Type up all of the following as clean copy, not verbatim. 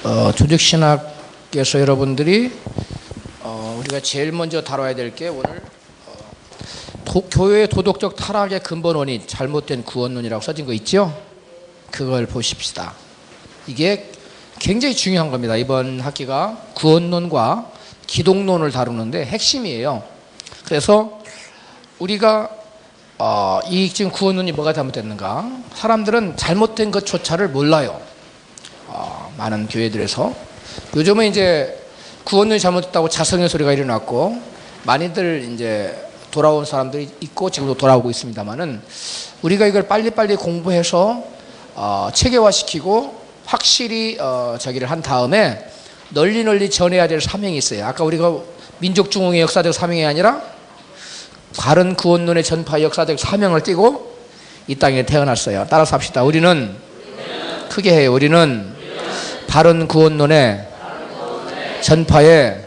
조직신학에서 여러분들이 우리가 제일 먼저 다뤄야 될 게 오늘 교회의 도덕적 타락의 근본 원인, 잘못된 구원론이라고 써진 거 있죠? 그걸 보십시다. 이게 굉장히 중요한 겁니다. 이번 학기가 구원론과 기독론을 다루는데 핵심이에요. 그래서 우리가 이 지금 구원론이 뭐가 잘못됐는가? 사람들은 잘못된 것조차를 몰라요. 많은 교회들에서 요즘은 이제 구원론이 잘못됐다고 자성의 소리가 일어났고 많이들 이제 돌아온 사람들이 있고 지금도 돌아오고 있습니다만은 우리가 이걸 빨리빨리 공부해서 체계화시키고 확실히 저기를 한 다음에 널리 전해야 될 사명이 있어요. 아까 우리가 민족중흥의 역사적 사명이 아니라 바른 구원론의 전파의 역사적 사명을 띠고 이 땅에 태어났어요. 따라서 합시다. 우리는 크게 해요. 우리는 바른 구원론의 전파의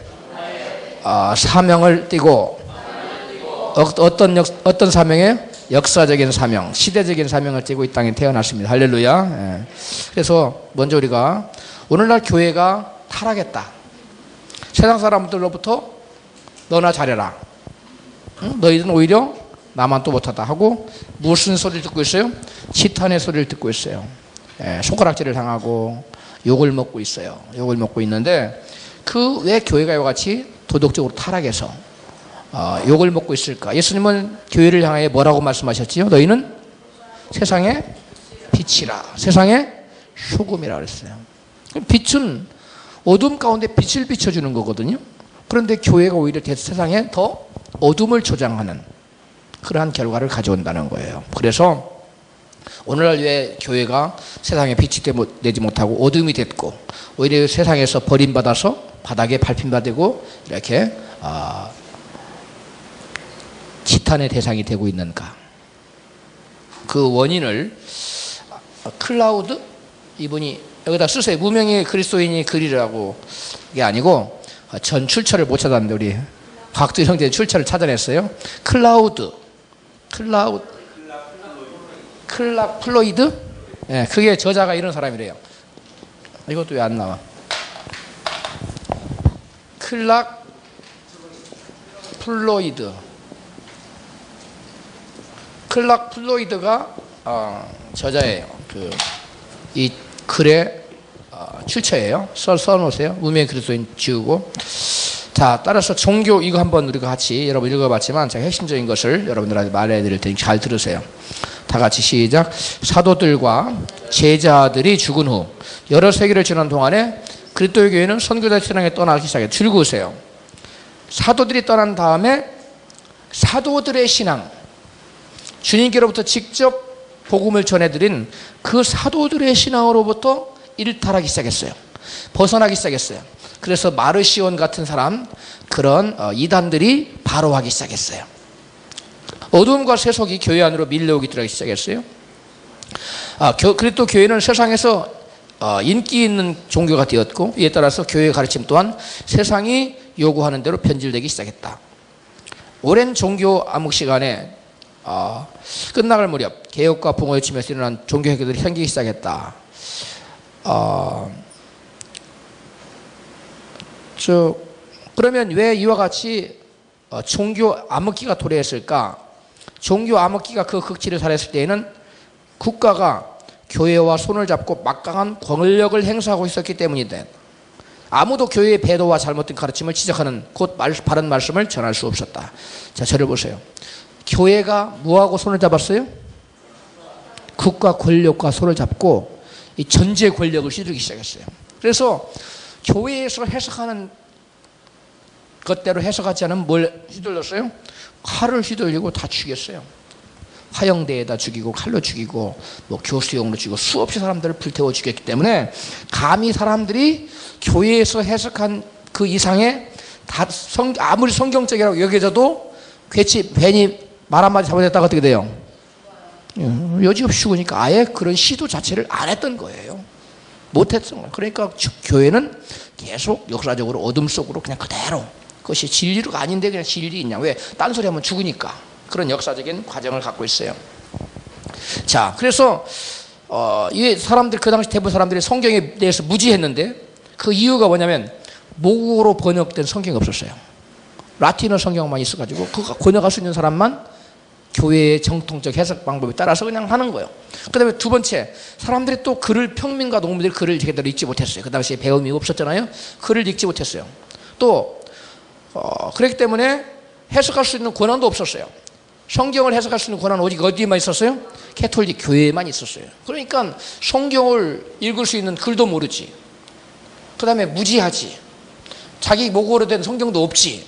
사명을 띠고 어떤 사명이에요? 역사적인 사명, 시대적인 사명을 띠고 이 땅에 태어났습니다. 할렐루야. 예. 그래서 먼저 우리가 오늘날 교회가 타락했다. 세상 사람들로부터 너나 잘해라. 응? 너희들은 오히려 나만 또 못하다 하고 무슨 소리를 듣고 있어요? 치탄의 소리를 듣고 있어요. 예, 손가락질을 당하고 욕을 먹고 있어요. 욕을 먹고 있는데 그 왜 교회가 이와 같이 도덕적으로 타락해서 욕을 먹고 있을까? 예수님은 교회를 향해 뭐라고 말씀하셨지요? 너희는 세상의 빛이라, 세상의 소금이라 그랬어요. 빛은 어둠 가운데 빛을 비춰주는 거거든요. 그런데 교회가 오히려 세상에 더 어둠을 조장하는 그러한 결과를 가져온다는 거예요. 그래서 오늘날 왜 교회가 세상에 빛이 내지 못하고 어둠이 됐고 오히려 세상에서 버림받아서 바닥에 밟힘받고 이렇게 지탄의 대상이 되고 있는가? 그 원인을 클라우드 이분이 여기다 쓰세요. 무명의 그리스도인이 그리라고 이게 아니고 전 출처를 못 찾았는데 우리 박두 형제 출처를 찾아냈어요. 플로이드? 예, 그게 저자가 이런 사람이래요. 이것도 왜 안 나와? 플로이드가 저자예요. 이 글의 출처예요. 써놓으세요. 무명의 그리스도인 지우고. 자, 따라서 종교 이거 한번 우리가 같이 여러분 읽어봤지만 제가 핵심적인 것을 여러분들한테 말해야 될 테니 잘 들으세요. 다 같이 시작. 사도들과 제자들이 죽은 후 여러 세기를 지난 동안에 그리스도의 교회는 선교자 신앙에 떠나기 시작해요. 즐거우세요. 사도들이 떠난 다음에 사도들의 신앙, 주님께로부터 직접 복음을 전해드린 그 사도들의 신앙으로부터 일탈하기 시작했어요. 벗어나기 시작했어요. 그래서 마르시온 같은 사람, 그런 이단들이 바로 하기 시작했어요. 어둠과 세속이 교회 안으로 밀려오기 시작했어요. 그리고 교회는 세상에서 인기 있는 종교가 되었고 이에 따라서 교회의 가르침 또한 세상이 요구하는 대로 변질되기 시작했다. 오랜 종교 암흑 시간에 끝나갈 무렵 개혁과 붕어의 침에서 일어난 종교회개들이 생기기 시작했다. 그러면 왜 이와 같이 종교 암흑기가 도래했을까? 종교 암흑기가 그 극치를 살했을 때에는 국가가 교회와 손을 잡고 막강한 권력을 행사하고 있었기 때문인데 아무도 교회의 배도와 잘못된 가르침을 지적하는 곧 바른 말씀을 전할 수 없었다. 자, 저를 보세요. 교회가 뭐하고 손을 잡았어요? 국가 권력과 손을 잡고 이 전제 권력을 휘두르기 시작했어요. 그래서 교회에서 해석하는 것대로 해석하지 않으면 뭘 휘둘렀어요? 칼을 휘둘리고 다 죽였어요. 화영대에다 죽이고 칼로 죽이고 뭐 교수형으로 죽이고 수없이 사람들을 불태워 죽였기 때문에 감히 사람들이 교회에서 해석한 그 이상의 아무리 성경적이라고 여겨져도 괜히 말 한마디 잘못했다가 어떻게 돼요? 여지없이 죽으니까 아예 그런 시도 자체를 안 했던 거예요. 못했던 거예요. 그러니까 교회는 계속 역사적으로 어둠 속으로 그냥 그대로 그것이 진리가 아닌데 그냥 진리 있냐. 왜? 딴소리 하면 죽으니까. 그런 역사적인 과정을 갖고 있어요. 자, 그래서 이 사람들 그 당시 대부분 사람들이 성경에 대해서 무지했는데 그 이유가 뭐냐면 모국어로 번역된 성경이 없었어요. 라틴어 성경만 있어가지고 그거 번역할 수 있는 사람만 교회의 정통적 해석 방법에 따라서 그냥 하는 거예요. 그 다음에 두 번째, 사람들이 또 글을, 평민과 농민들이 글을 제대로 읽지 못했어요. 그 당시에 배움이 없었잖아요. 글을 읽지 못했어요. 또 그렇기 때문에 해석할 수 있는 권한도 없었어요. 성경을 해석할 수 있는 권한은 오직 어디에만 있었어요? 캐톨릭 교회에만 있었어요. 그러니까 성경을 읽을 수 있는 글도 모르지. 그 다음에 무지하지. 자기 모국어로 된 성경도 없지.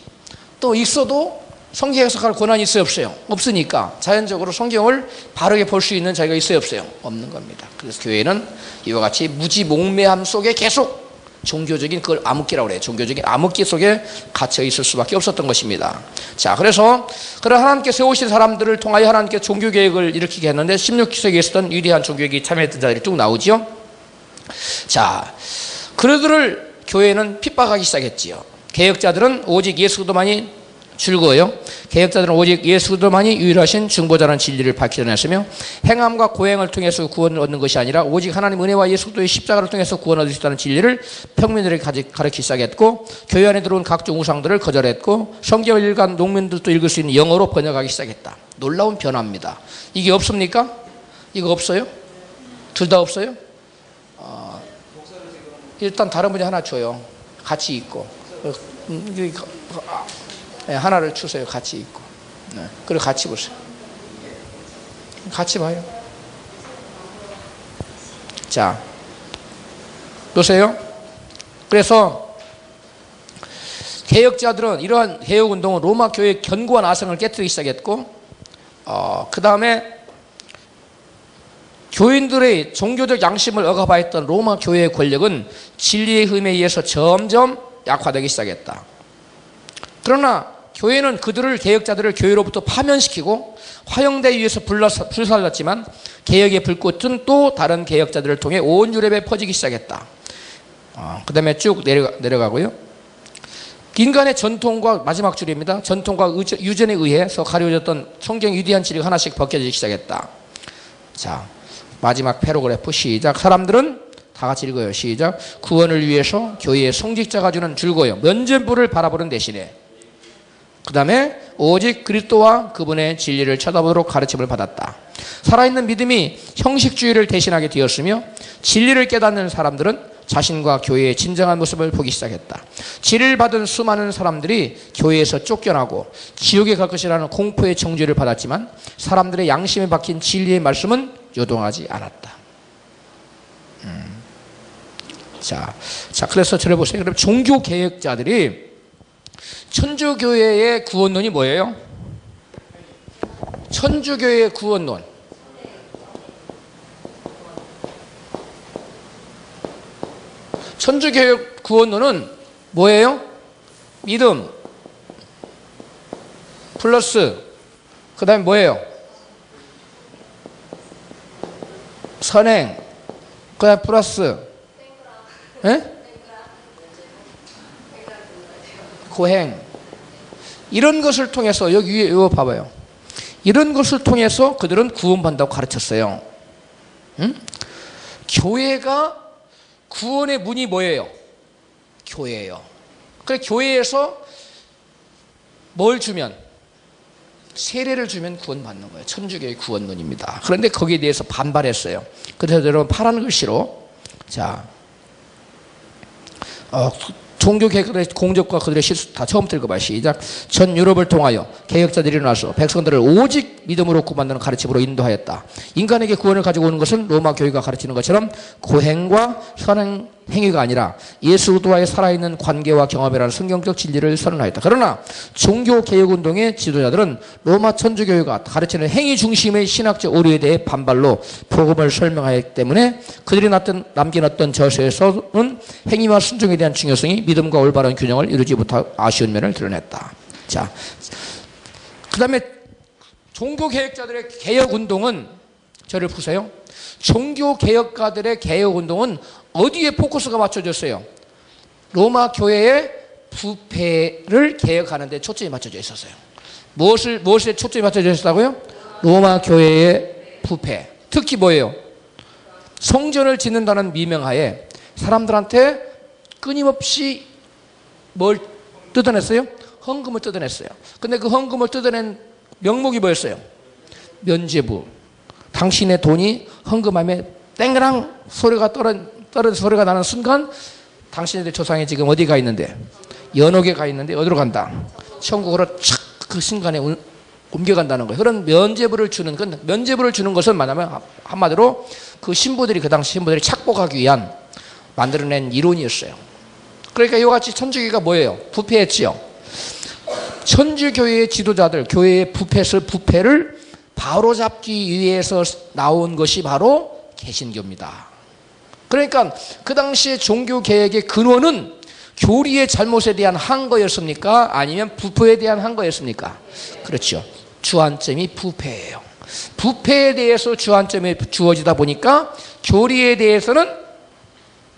또 있어도 성경 해석할 권한이 있어요, 없어요? 없으니까 자연적으로 성경을 바르게 볼 수 있는 자기가 있어요, 없어요? 없는 겁니다. 그래서 교회는 이와 같이 무지몽매함 속에 계속 종교적인 그걸 암흑기라고 그래요. 종교적인 암흑기 속에 갇혀 있을 수밖에 없었던 것입니다. 자, 그래서 그런 하나님께 세우신 사람들을 통하여 하나님께 종교개혁을 일으키게 했는데 16세기에 있었던 위대한 종교개혁에 참여했던 자들이 쭉 나오죠. 자, 그들을 교회는 핍박하기 시작했지요. 개혁자들은 오직 예수 그리스도만이 즐거워요. 개혁자들은 오직 예수 그리스도만이 유일하신 중보자라는 진리를 밝히 전했으며 행함과 고행을 통해서 구원을 얻는 것이 아니라 오직 하나님 은혜와 예수 그리스도의 십자가를 통해서 구원을 얻을 수 있다는 진리를 평민들에게 가르치기 시작했고, 교회 안에 들어온 각종 우상들을 거절했고, 성경을 읽은 농민들도 읽을 수 있는 영어로 번역하기 시작했다. 놀라운 변화입니다. 이게 없습니까? 이거 없어요? 둘 다 없어요? 일단 다른 분이 하나 줘요. 같이 읽고. 네, 하나를 주세요. 같이 읽고. 네. 그리고 같이 보세요. 같이 봐요. 자, 보세요. 그래서 개혁자들은 이러한 개혁운동은 로마 교회의 견고한 아성을 깨뜨리기 시작했고, 그 다음에 교인들의 종교적 양심을 억압하였던 로마 교회의 권력은 진리의 힘에 의해서 점점 약화되기 시작했다. 그러나 교회는 그들을, 개혁자들을 교회로부터 파면시키고 화형대 위에서 불살랐지만 개혁의 불꽃은 또 다른 개혁자들을 통해 온 유럽에 퍼지기 시작했다. 그 다음에 쭉 내려가고요. 인간의 전통과, 마지막 줄입니다. 전통과 유전에 의해서 가려졌던 성경의 위대한 진리가 하나씩 벗겨지기 시작했다. 자, 마지막 패러그래프 시작. 사람들은 다 같이 읽어요. 시작. 구원을 위해서 교회의 성직자가 주는 즐거워요. 면죄부를 바라보는 대신에 그 다음에 오직 그리스도와 그분의 진리를 쳐다보도록 가르침을 받았다. 살아있는 믿음이 형식주의를 대신하게 되었으며 진리를 깨닫는 사람들은 자신과 교회의 진정한 모습을 보기 시작했다. 진리를 받은 수많은 사람들이 교회에서 쫓겨나고 지옥에 갈 것이라는 공포의 정죄를 받았지만 사람들의 양심에 박힌 진리의 말씀은 요동하지 않았다. 자, 그래서 저를 보세요. 그럼 종교개혁자들이 천주교회의 구원론이 뭐예요? 천주교회의 구원론. 천주교회 구원론은 뭐예요? 믿음 플러스 그 다음에 뭐예요? 선행 그 다음에 플러스 고행. 이런 것을 통해서 여기 위에 이거 봐봐요. 이런 것을 통해서 그들은 구원받는다고 가르쳤어요. 교회가 구원의 문이 뭐예요? 교회예요. 그래, 교회에서 뭘 주면? 세례를 주면 구원받는 거예요. 천주교의 구원론입니다. 그런데 거기에 대해서 반발했어요. 그래서 여러분 파란 글씨로 자, 종교개혁의 공적과 그들의 실수 다 처음부터 읽어봐요. 시작. 전 유럽을 통하여 개혁자들이 일어나서 백성들을 오직 믿음으로 구원받는 가르침으로 인도하였다. 인간에게 구원을 가지고 오는 것은 로마 교회가 가르치는 것처럼 고행과 선행 행위가 아니라 예수와의 살아있는 관계와 경험이라는 성경적 진리를 선언하였다. 그러나 종교개혁운동의 지도자들은 로마 천주교회가 가르치는 행위 중심의 신학적 오류에 대해 반발로 복음을 설명하였기 때문에 그들이 남긴 어떤 저서에서는 행위와 순종에 대한 중요성이 믿음과 올바른 균형을 이루지 못한 아쉬운 면을 드러냈다. 자, 그 다음에 종교개혁자들의 개혁운동은 저를 보세요. 종교개혁가들의 개혁운동은 어디에 포커스가 맞춰졌어요? 로마 교회의 부패를 개혁하는 데 초점이 맞춰져 있었어요. 무엇에 초점이 맞춰져 있었다고요? 로마 교회의 부패. 특히 뭐예요? 성전을 짓는다는 미명하에 사람들한테 끊임없이 뭘 뜯어냈어요? 헌금을 뜯어냈어요. 근데 그 헌금을 뜯어낸 명목이 뭐였어요? 면죄부. 당신의 돈이 헌금함에 땡그랑 소리가 떨어져 소리가 나는 순간 당신의 조상이 지금 어디 가 있는데? 연옥에 가 있는데 어디로 간다? 천국으로 착 그 순간에 옮겨간다는 거예요. 그런 면죄부를 주는 건, 면죄부를 주는 것은 뭐냐면 한마디로 그 신부들이, 그 당시 신부들이 착복하기 위한 만들어낸 이론이었어요. 그러니까 이와 같이 천주교가 뭐예요? 부패했지요. 천주교회의 지도자들, 교회의 부패를 바로잡기 위해서 나온 것이 바로 개신교입니다. 그러니까 그 당시의 종교개혁의 근원은 교리의 잘못에 대한 항거였습니까? 아니면 부패에 대한 항거였습니까? 그렇죠. 주안점이 부패예요. 부패에 대해서 주안점이 주어지다 보니까 교리에 대해서는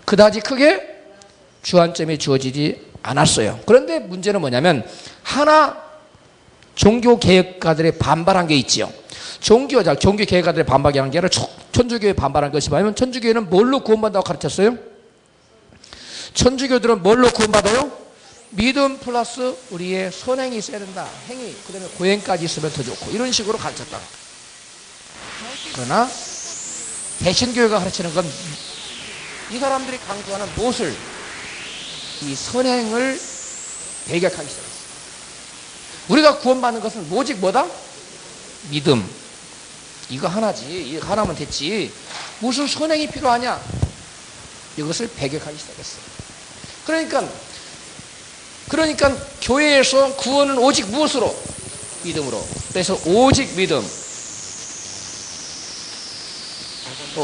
그다지 크게 주안점이 주어지지 않았어요. 그런데 문제는 뭐냐면 하나 종교개혁가들의 반발한 게 있지요. 종교개혁가들의 반발한 게 아니라 천주교에 반발한 것이 뭐냐면 천주교회는 뭘로 구원받는다고 가르쳤어요? 천주교들은 뭘로 구원받아요? 믿음 플러스 우리의 선행이 있어야 된다. 행위, 그 다음에 고행까지 있으면 더 좋고 이런 식으로 가르쳤다. 그러나 개신교회가 가르치는 건 이 사람들이 강조하는 무엇을? 이 선행을 배격하기 시작했어요. 우리가 구원받는 것은 오직 뭐다? 믿음. 이거 하나지. 이거 하나면 됐지. 무슨 선행이 필요하냐? 이것을 배격하기 시작했어요. 그러니까 교회에서 구원은 오직 무엇으로? 믿음으로. 그래서 오직 믿음.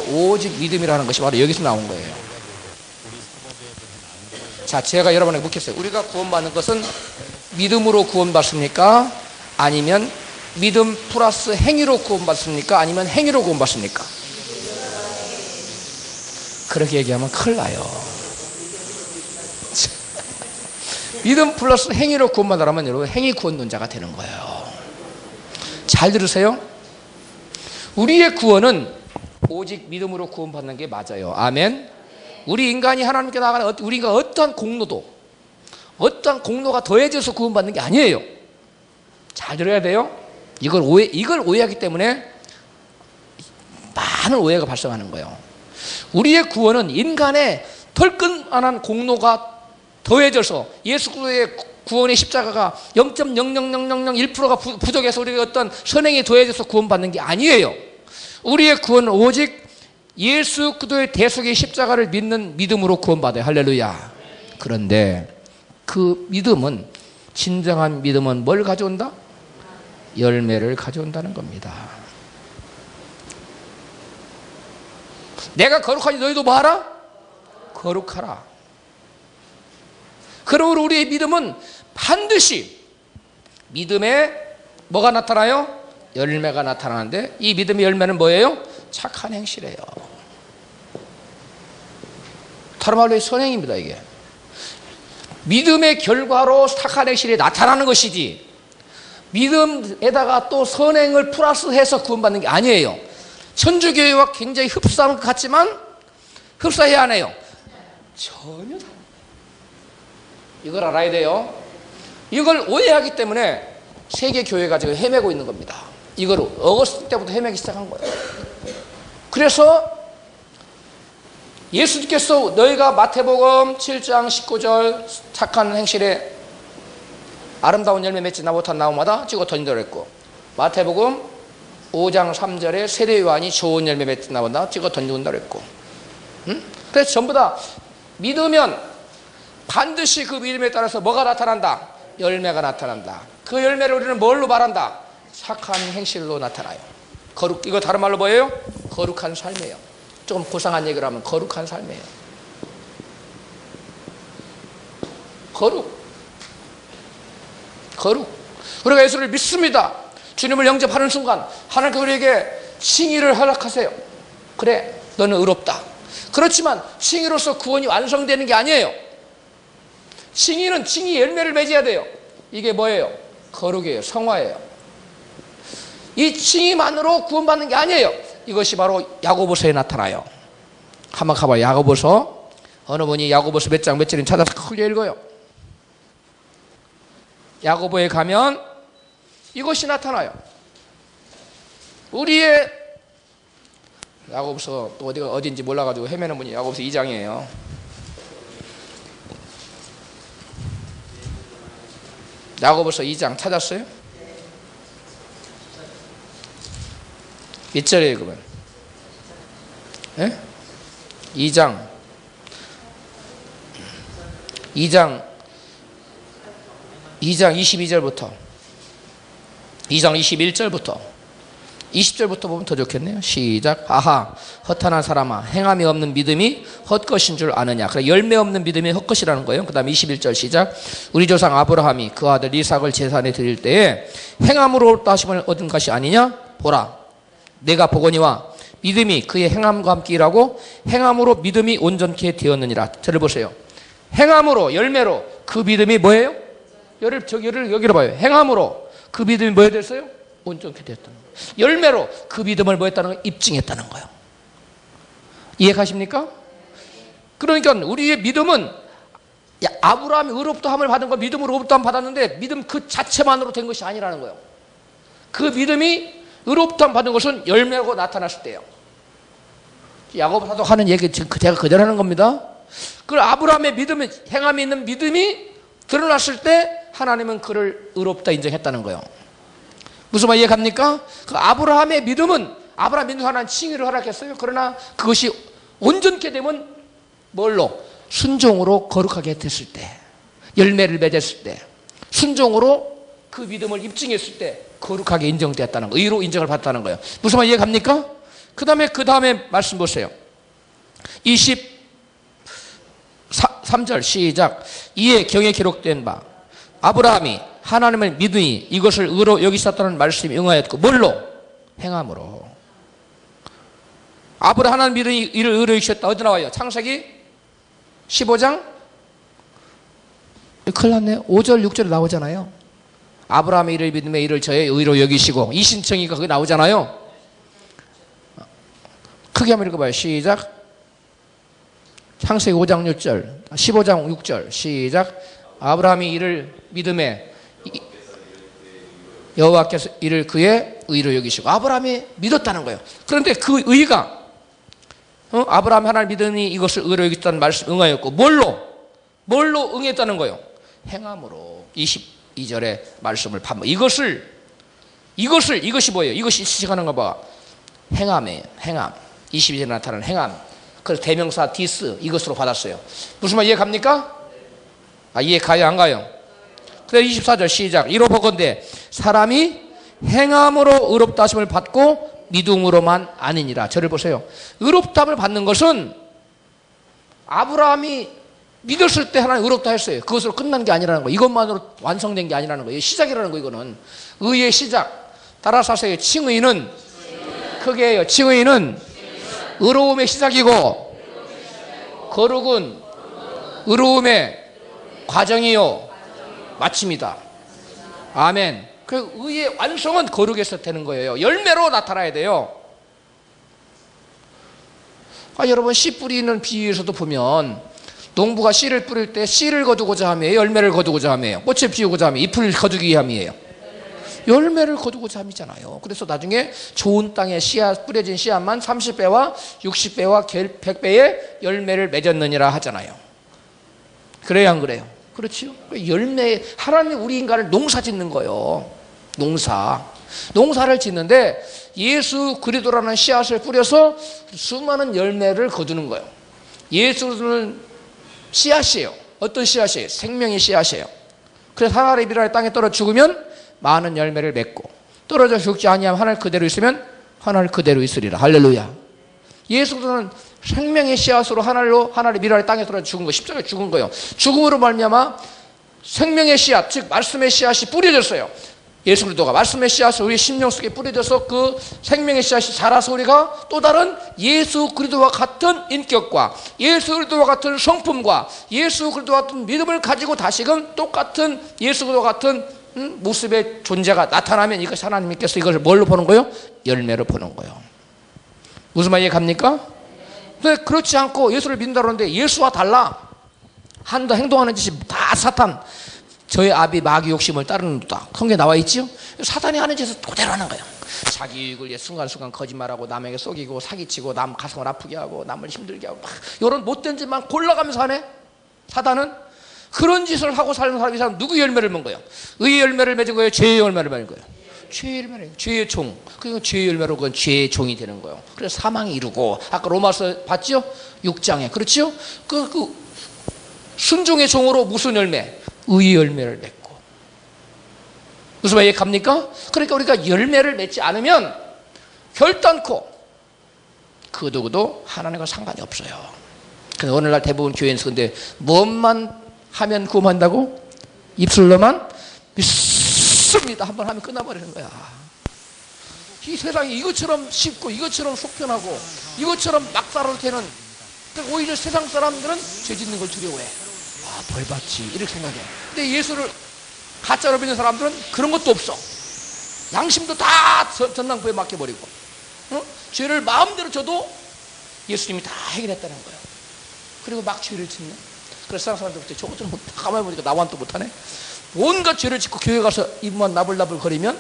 오직 믿음이라는 것이 바로 여기서 나온 거예요. 자, 제가 여러분에게 묻겠어요. 우리가 구원받는 것은 믿음으로 구원받습니까? 아니면 믿음 플러스 행위로 구원받습니까? 아니면 행위로 구원받습니까? 그렇게 얘기하면 큰일 나요. 믿음 플러스 행위로 구원받으라면 여러분 행위 구원론자가 되는 거예요. 잘 들으세요. 우리의 구원은 오직 믿음으로 구원받는 게 맞아요. 아멘. 우리 인간이 하나님께 나가는 우리가 어떠한 공로가 더해져서 구원받는 게 아니에요. 잘 들어야 돼요. 이걸 오해하기 때문에 많은 오해가 발생하는 거예요. 우리의 구원은 인간의 털끈한 공로가 더해져서 예수 그리스도의 구원의 십자가가 0.00001%가 부족해서 우리가 어떤 선행이 더해져서 구원받는 게 아니에요. 우리의 구원은 오직 예수 그리스도의 대속의 십자가를 믿는 믿음으로 구원받아요. 할렐루야. 그런데 그 믿음은, 진정한 믿음은 뭘 가져온다? 열매를 가져온다는 겁니다. 내가 거룩하니 너희도 뭐하라? 거룩하라. 그러므로 우리의 믿음은 반드시 믿음에 뭐가 나타나요? 열매가 나타나는데 이 믿음의 열매는 뭐예요? 착한 행실이에요. 다른 말로 선행입니다. 이게 믿음의 결과로 착한 행실이 나타나는 것이지 믿음에다가 또 선행을 플러스해서 구원받는 게 아니에요. 천주교회와 굉장히 흡사한 것 같지만 흡사해야 하네요. 전혀 다르다. 이걸 알아야 돼요. 이걸 오해하기 때문에 세계 교회가 지금 헤매고 있는 겁니다. 이걸 어거스틴 때부터 헤매기 시작한 거예요. 그래서 예수님께서 너희가 마태복음 7장 19절 착한 행실에 아름다운 열매 맺지 못한 나무마다 찍어 던지라 했고, 마태복음 5장 3절에 세례 요한이 좋은 열매 맺지 나무마다 찍어 던진다 했고, 그래서 전부 다 믿으면 반드시 그 믿음에 따라서 뭐가 나타난다? 열매가 나타난다. 그 열매를 우리는 뭘로 말한다? 착한 행실로 나타나요. 이거 다른 말로 뭐예요? 거룩한 삶이에요. 조금 고상한 얘기를 하면 거룩한 삶이에요. 거룩. 우리가 예수를 믿습니다. 주님을 영접하는 순간 하나님께서 우리에게 칭의를 허락하세요. 그래, 너는 의롭다. 그렇지만 칭의로서 구원이 완성되는 게 아니에요. 칭의 열매를 맺어야 돼요. 이게 뭐예요? 거룩이에요. 성화예요. 이 칭의만으로 구원받는 게 아니에요. 이것이 바로 야고보서에 나타나요. 한번 가봐요. 야고보서 어느 분이 야고보서 몇 장 몇 절인 찾아서 크게 읽어요. 야고보에 가면 이것이 나타나요. 우리의 야고보서 또 어디가 어딘지 몰라가지고 헤매는 분이 야고보서 2장이에요. 야고보서 2장 찾았어요? 몇 절이에요 그건? 예? 2장 22절부터 2장 21절부터 20절부터 보면 더 좋겠네요. 시작. 아하 허탄한 사람아 행함이 없는 믿음이 헛것인 줄 아느냐. 그래 열매 없는 믿음이 헛것이라는 거예요. 그 다음에 21절 시작. 우리 조상 아브라함이 그 아들 이삭을 제사에 드릴 때에 행함으로 따심을 얻은 것이 아니냐. 보라 내가 보거니와 믿음이 그의 행함과 함께 일하고 행함으로 믿음이 온전케 되었느니라. 저를 보세요. 행함으로 열매로 그 믿음이 뭐예요? 여기로 봐요. 행함으로 그 믿음이 뭐 됐어요? 온전케 되었다는 거예요. 열매로 그 믿음을 뭐 했다는 거예요? 입증했다는 거예요. 이해가십니까? 그러니까 우리의 믿음은 아브라함이 의롭다함을 받은 거 믿음으로 의롭다함 받았는데 믿음 그 자체만으로 된 것이 아니라는 거예요. 그 믿음이 의롭다함 받은 것은 열매로 나타났을 때예요. 야고보 사도 하는 얘기 제가 그대로 하는 겁니다. 그 아브라함의 믿음이 행함이 있는 믿음이 드러났을 때 하나님은 그를 의롭다 인정했다는 거예요. 무슨 말 이해갑니까? 그 아브라함의 믿음은 아브라함 믿는 하나님 칭의를 허락했어요. 그러나 그것이 온전케 되면 뭘로? 순종으로 거룩하게 됐을 때, 열매를 맺었을 때, 순종으로 그 믿음을 입증했을 때 거룩하게 인정되었다는 거, 의로 인정을 받았다는 거예요. 무슨 말 이해갑니까? 그 다음에 말씀 보세요. 23절 시작. 이에 경에 기록된 바 아브라함이 하나님을 믿으니 이것을 의로 여기셨다는 말씀이 응하였고 뭘로? 행함으로. 아브라함 하나님 믿으니 이를 의로 여기셨다. 어디 나와요? 창세기 15장? 큰일 났네. 5절 6절에 나오잖아요. 아브라함의 이를 믿음에 이를 저의 의로 여기시고 이 신청이가 거기 나오잖아요. 크게 한번 읽어봐요. 시작. 창세기 5장 6절 15장 6절 시작. 아브라함이 이를 믿음에 여호와께서 이를 그의 의로 여기시고 아브라함이 믿었다는 거예요. 그런데 그 의가 아브라함 하나님 믿으니 이것을 의로 여기셨다는 말씀 응하였고 뭘로 응했다는 거예요? 행함으로. 22절의 말씀을 이것이 뭐예요? 이것이 시작하는 거 봐. 행함이에요. 행함. 22절에 나타나는 행함. 그래서 대명사 디스 이것으로 받았어요. 무슨 말 이해갑니까? 이해 가요 안 가요? 그래서 24절 시작. 이로 보건대 사람이 행함으로 의롭다 하심을 받고 믿음으로만 아니니라. 저를 보세요. 의롭다함을 받는 것은 아브라함이 믿었을 때 하나님 의롭다 했어요. 그것으로 끝난 게 아니라는 거예요. 이것만으로 완성된 게 아니라는 거예요. 시작이라는 거 이거는. 의의 시작. 따라서 하세요. 칭의는 크게 해요. 칭의는 의로움의 시작이고 거룩은 의로움의 과정이요 마침이다. 아멘. 그 의의 완성은 거룩에서 되는 거예요. 열매로 나타나야 돼요. 여러분 씨 뿌리는 비유에서도 보면 농부가 씨를 뿌릴 때 씨를 거두고자 함이에요. 열매를 거두고자 함이에요. 꽃을 피우고자 함이에요. 잎을 거두기 위함이에요. 열매를 거두고자 함이잖아요. 그래서 나중에 좋은 땅에 씨앗 뿌려진 씨앗만 30배와 60배와 100배의 열매를 맺었느니라 하잖아요. 그래요 안 그래요? 그렇지요. 열매, 하나님이 우리 인간을 농사 짓는 거예요. 농사를 짓는데 예수 그리스도라는 씨앗을 뿌려서 수많은 열매를 거두는 거예요. 예수는 씨앗이에요. 어떤 씨앗이에요? 생명의 씨앗이에요. 그래서 하나님의 미랄 땅에 떨어 죽으면 많은 열매를 맺고 떨어져 죽지 아니하면 하늘 그대로 있으면 하늘 그대로 있으리라. 할렐루야. 예수는 생명의 씨앗으로 하늘의 미랄 땅에 떨어 죽은 거, 십자가에 죽은 거예요. 죽음으로 말미암아 생명의 씨앗, 즉 말씀의 씨앗이 뿌려졌어요. 예수 그리스도가 말씀의 씨앗을 우리 심령 속에 뿌려져서 그 생명의 씨앗이 자라서 우리가 또 다른 예수 그리스도와 같은 인격과 예수 그리스도와 같은 성품과 예수 그리스도와 같은 믿음을 가지고 다시금 똑같은 예수 그리스도와 같은 모습의 존재가 나타나면 이것이 하나님께서 이것을 뭘로 보는 거예요? 열매로 보는 거예요. 무슨 말 이해갑니까? 근데 그렇지 않고 예수를 믿는다고 하는데 예수와 달라. 행동하는 짓이 다 사탄, 저의 아비 마귀 욕심을 따르는다. 성경에 나와 있지요? 사탄이 하는 짓을 그대로 하는 거예요. 자기 유익을 위해 순간순간 거짓말하고 남에게 속이고 사기치고 남 가슴을 아프게 하고 남을 힘들게 하고 막 이런 못된 짓만 골라가면서 하네. 사탄은 그런 짓을 하고 사는 사람이 누구 열매를 맺은 거예요? 의의 열매를 맺은 거예요? 죄의 열매를 맺은 거예요? 죄의 열매를, 죄의 종. 그러니까 죄의 열매로 그건 죄의 종이 되는 거예요. 그래서 사망이 이루고, 아까 로마서 봤죠? 6장에 그렇죠? 순종의 종으로 무슨 열매? 의의 열매를 맺고. 무슨 말이에요? 갑니까? 그러니까 우리가 열매를 맺지 않으면 결단코 그 누구도 하나님과 상관이 없어요. 근데 오늘날 대부분 교회에서 근데 뭐만 하면 구원한다고? 입술로만 믿습니다 한번 하면 끝나버리는 거야. 이 세상이 이것처럼 쉽고 이것처럼 속편하고 이것처럼 막사로 되는, 그러니까 오히려 세상 사람들은 죄 짓는 걸 두려워해. 벌 받지 이렇게 생각해. 근데 예수를 가짜로 믿는 사람들은 그런 것도 없어. 양심도 다 전당포에 맡겨버리고, 죄를 마음대로 져도 예수님이 다 해결했다는 거예요. 그리고 막 죄를 짓네. 그래서 세상 사람들 그때 저것들은 가만히 보니까 나와는 또 못하네. 온갖 죄를 짓고 교회 가서 입만 나불나불 거리면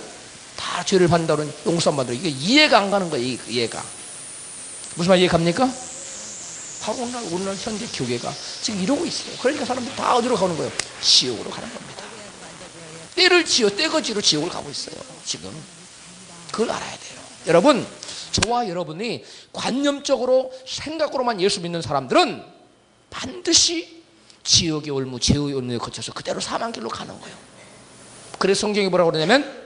다 죄를 받는다는 용서 안 받으러, 이게 이해가 안 가는 거예요. 이해가. 무슨 말 이해 갑니까? 바로 오늘날 현재 교회가 지금 이러고 있어요. 그러니까 사람들이 다 어디로 가는 거예요? 지옥으로 가는 겁니다. 때를 지어 떼거지로 지옥을 가고 있어요 지금. 그걸 알아야 돼요. 여러분, 저와 여러분이 관념적으로 생각으로만 예수 믿는 사람들은 반드시 지옥의 올무, 죄의 올무에 거쳐서 그대로 사망길로 가는 거예요. 그래서 성경이 뭐라고 그러냐면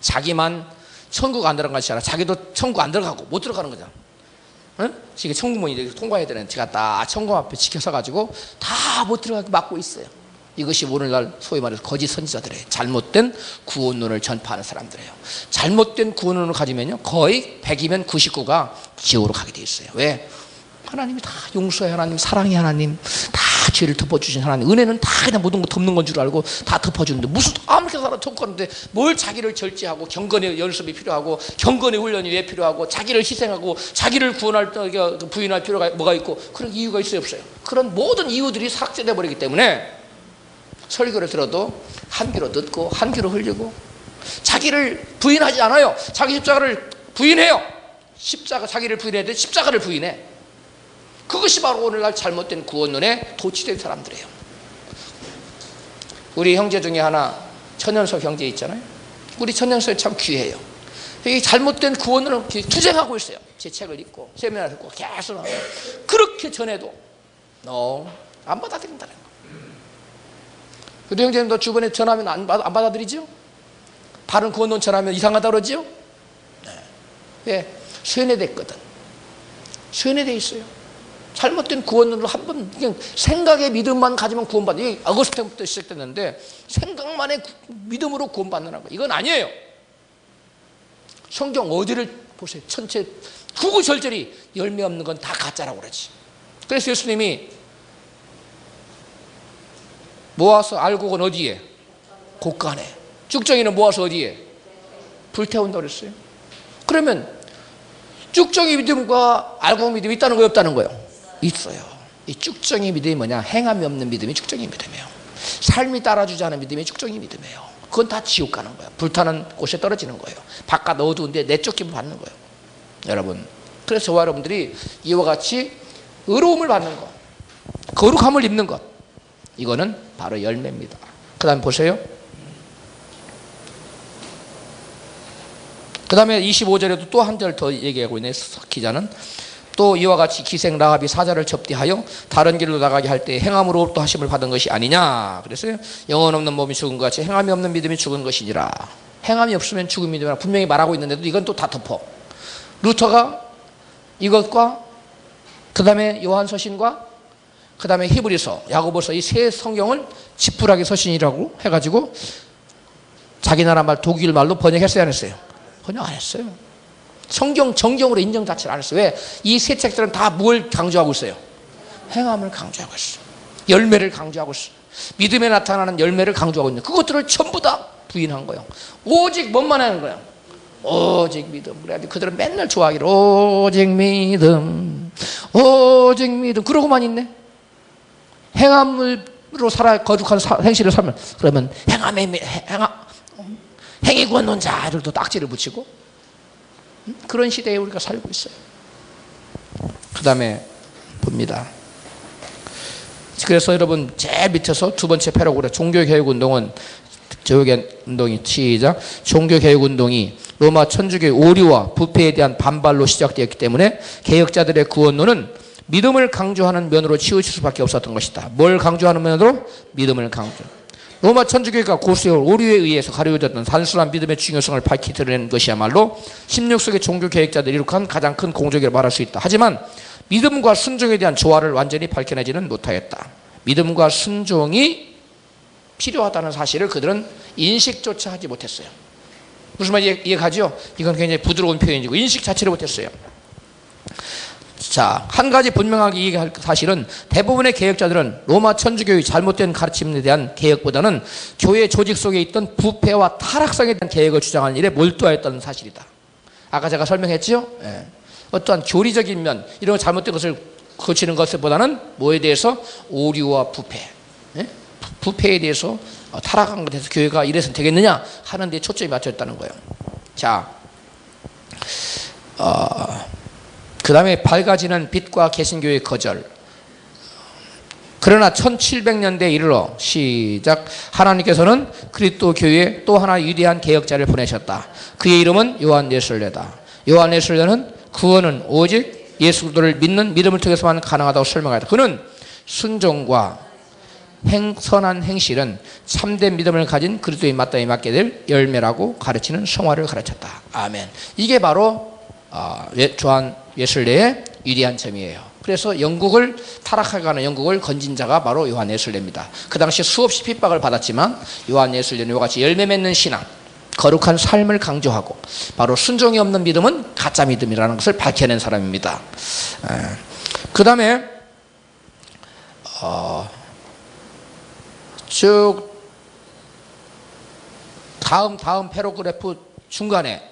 자기만 천국 안 들어간 것이 아니라 자기도 천국 안 들어가고 못 들어가는 거잖아. 응? 지금 천국문이 통과해야 되는 제가 다 천국 앞에 지켜서 가지고 다 못 들어가게 막고 있어요. 이것이 오늘날 소위 말해서 거짓 선지자들이에요. 잘못된 구원론을 전파하는 사람들이에요. 잘못된 구원론을 가지면요 거의 100이면 99가 지옥으로 가게 돼 있어요. 왜? 하나님이 다 용서의 하나님, 사랑의 하나님, 다 죄를 덮어주신 하나님, 은혜는 다 그냥 모든 거 덮는 건 줄 알고 다 덮어주는데 무슨 아무렇게 살아 덮었는데 뭘 자기를 절제하고 경건의 연습이 필요하고 경건의 훈련이 왜 필요하고 자기를 희생하고 자기를 구원할 때 부인할 필요가 뭐가 있고 그런 이유가 있어요 없어요? 그런 모든 이유들이 삭제돼 버리기 때문에 설교를 들어도 한 귀로 듣고 한 귀로 흘리고 자기를 부인하지 않아요. 자기 십자가를 부인해요. 십자가, 자기를 부인해야 돼. 십자가를 부인해. 그것이 바로 오늘날 잘못된 구원론에 도취된 사람들이에요. 우리 형제 중에 하나 천연석 형제 있잖아요. 우리 천연석이 참 귀해요. 이 잘못된 구원론을 투쟁하고 있어요. 제 책을 읽고 세미나를 듣고 계속 하고 그렇게 전해도 안 받아들인다는 거예요. 그래도 형제님 너 주변에 전하면 안 받아들이죠? 바른 구원론 전하면 이상하다 그러죠? 네. 왜? 쇠뇌됐거든. 쇠뇌돼 있어요. 잘못된 구원론을 한번 그냥 생각의 믿음만 가지면 구원받는, 이게 어거스틴부터 시작됐는데 생각만의 믿음으로 구원받는 거 이건 아니에요. 성경 어디를 보세요. 전체 구구절절히 열매 없는 건 다 가짜라고 그러지. 그래서 예수님이 모아서 알곡은 어디에? 곳간에. 쭉정이는 모아서 어디에? 불태운다고 그랬어요. 그러면 쭉정이 믿음과 알곡 믿음이 있다는 거예요 없다는 거예요? 있어요. 이 쭉정이 믿음이 뭐냐? 행함이 없는 믿음이 쭉정이 믿음이에요. 삶이 따라주지 않은 믿음이 쭉정이 믿음이에요. 그건 다 지옥 가는 거예요. 불타는 곳에 떨어지는 거예요. 바깥 어두운데 내쫓김을 받는 거예요. 여러분, 그래서 저와 여러분들이 이와 같이 의로움을 받는 것, 거룩함을 입는 것, 이거는 바로 열매입니다. 그 다음에 보세요. 그 다음에 25절에도 또 한 절 더 얘기하고 있네. 기자는 또 이와 같이 기생 라합이 사자를 접대하여 다른 길로 나가게 할 때 행함으로부터 하심을 받은 것이 아니냐. 그래서요, 영혼 없는 몸이 죽은 것 같이 행함이 없는 믿음이 죽은 것이니라. 행함이 없으면 죽은 믿음이라 분명히 말하고 있는데도 이건 또 다 덮어. 루터가 이것과 그 다음에 요한서신과 그 다음에 히브리서, 야고보서 이 세 성경을 지푸라기 서신이라고 해가지고 자기 나라 말 독일 말로 번역했어요 안 했어요? 번역 안 했어요. 성경 정경으로 인정 자체를 안 했어요. 왜? 이 세 책들은 다 뭘 강조하고 있어요? 행함을 강조하고 있어요. 열매를 강조하고 있어요. 믿음에 나타나는 열매를 강조하고 있는 그것들을 전부 다 부인한 거예요. 오직 뭔만 하는 거예요? 오직 믿음. 그래가지고 그들은 맨날 좋아하기를 오직 믿음. 오직 믿음. 그러고만 있네. 행함으로 살아 거룩한 행실을 살면, 그러면 행위 권론자들도 딱지를 붙이고, 그런 시대에 우리가 살고 있어요. 그 다음에 봅니다. 그래서 여러분 제일 밑에서 두 번째 패러그래, 종교개혁운동은, 운동이 시작. 종교개혁운동이 로마 천주교의 오류와 부패에 대한 반발로 시작되었기 때문에 개혁자들의 구원론은 믿음을 강조하는 면으로 치우칠 수밖에 없었던 것이다. 뭘 강조하는 면으로? 믿음을 강조. 로마 천주교가 고수의 오류에 의해서 가려졌던 단순한 믿음의 중요성을 밝히 드러낸 것이야말로 16세기 종교개혁자들이 이룩한 가장 큰 공적이라고 말할 수 있다. 하지만 믿음과 순종에 대한 조화를 완전히 밝혀내지는 못하였다. 믿음과 순종이 필요하다는 사실을 그들은 인식조차 하지 못했어요. 무슨 말인지 이해가죠? 이건 굉장히 부드러운 표현이고 인식 자체를 못했어요. 자, 한 가지 분명하게 얘기할 사실은 대부분의 개혁자들은 로마 천주교의 잘못된 가르침에 대한 개혁보다는 교회 조직 속에 있던 부패와 타락성에 대한 개혁을 주장하는 일에 몰두하였다는 사실이다. 아까 제가 설명했죠? 예. 어떠한 교리적인 면, 이런 잘못된 것을 고치는 것보다는 뭐에 대해서? 오류와 부패. 예? 부패에 대해서 타락한 것에 대해서 교회가 이래서는 되겠느냐 하는 데 초점이 맞춰있다는 거예요. 자, 그 다음에 밝아지는 빛과 개신교의 거절. 그러나 1700년대에 이르러 시작. 하나님께서는 그리스도 교회에 또 하나 위대한 개혁자를 보내셨다. 그의 이름은 요한 웨슬레다. 요한 웨슬레는 구원은 오직 예수 그리스도를 믿는 믿음을 통해서만 가능하다고 설명하였다. 그는 순종과 선한 행실은 참된 믿음을 가진 그리스도의 마땅히 맡게 될 열매라고 가르치는 성화를 가르쳤다. 아멘. 이게 바로 요한 웨슬레의 위대한 점이에요. 그래서 영국을 타락하게 하는 영국을 건진 자가 바로 요한 웨슬레입니다. 그 당시 수없이 핍박을 받았지만 요한 웨슬레는 이와 같이 열매 맺는 신앙, 거룩한 삶을 강조하고 바로 순종이 없는 믿음은 가짜 믿음이라는 것을 밝혀낸 사람입니다. 그 다음에 쭉 다음 패러그래프 중간에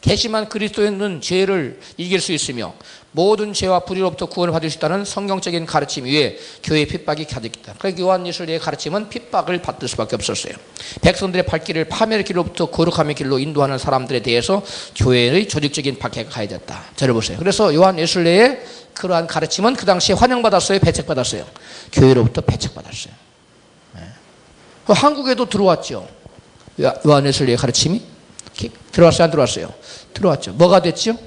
괘씸한 그리스도인은 죄를 이길 수 있으며 모든 죄와 불의로부터 구원을 받을 수 있다는 성경적인 가르침 위에 교회의 핍박이 가득했다. 그러니까 요한 웨슬레의 가르침은 핍박을 받을 수밖에 없었어요. 백성들의 발길을 파멸의 길로부터 거룩함의 길로 인도하는 사람들에 대해서 교회의 조직적인 박해가 가해졌다. 저를 보세요. 그래서 요한 웨슬레의 그러한 가르침은 그 당시에 환영받았어요? 배척받았어요? 교회로부터 배척받았어요. 한국에도 들어왔죠. 요한 웨슬레의 가르침이 들어왔어요? 안 들어왔어요? 들어왔죠. 뭐가 됐죠?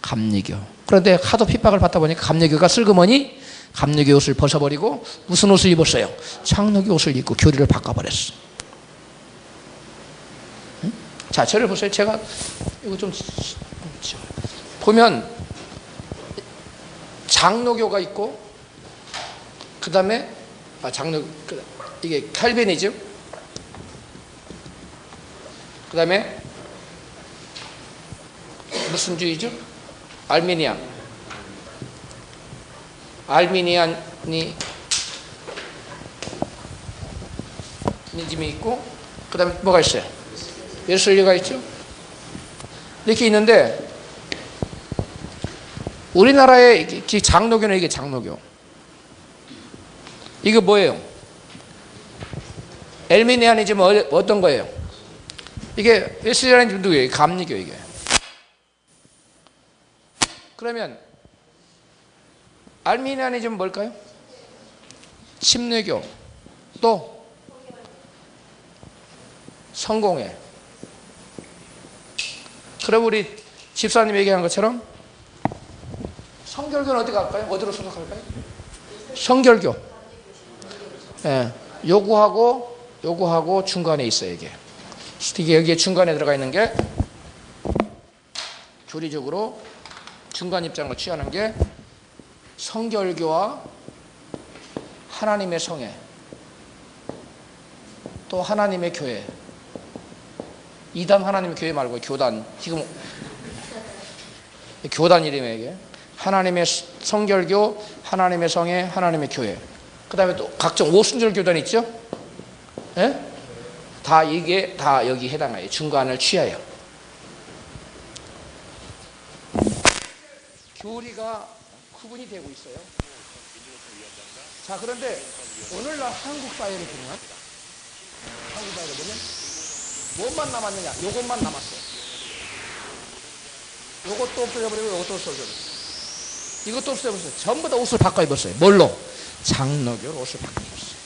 감리교. 그런데 하도 핍박을 받다 보니까 감리교가 슬그머니 감리교 옷을 벗어버리고 무슨 옷을 입었어요? 장로교 옷을 입고 교리를 바꿔버렸어. 응? 자, 저를 보세요. 제가 이거 좀 보면 장로교가 있고 그 다음에 이게 칼빈이즘, 그 다음에 무슨 주의죠? 알미니안이 미즘이 있고 그 다음에 뭐가 있어요? 웨슬리가 있죠? 이렇게 있는데 우리나라의 장로교는 이게 장로교. 이거 뭐예요? 알미니안이즘은 어떤 거예요? 이게 웨슬리안이즘 누구예요? 감리교. 이게 그러면 알미니안이즘은 뭘까요? 침례교. 또 성공회. 그럼 우리 집사님이 얘기한 것처럼 성결교는 어디 갈까요? 어디로 소속할까요? 성결교. 예, 요구하고 중간에 있어요. 이게 여기에 중간에 들어가 있는 게 교리적으로 중간 입장을 취하는 게 성결교와 하나님의 성회, 또 하나님의 교회. 이단 하나님의 교회 말고 교단. 지금 교단 이름이에요. 이게 하나님의 성결교, 하나님의 성회, 하나님의 교회. 그 다음에 또 각종 오순절 교단 있죠? 예? 다 이게 다 여기 해당해요. 중간을 취하여. 교리가 구분이 되고 있어요. 자, 그런데 오늘날 한국 사회를 보면, 한국 사회를 보면 뭐만 남았느냐? 요것만 남았어요. 요것도 없어져버리고 요것도 없어져버렸어요. 이것도 없어져버렸어요. 전부 다 옷을 바꿔 입었어요. 뭘로? 장로교로 옷을 바꿔 입었어요.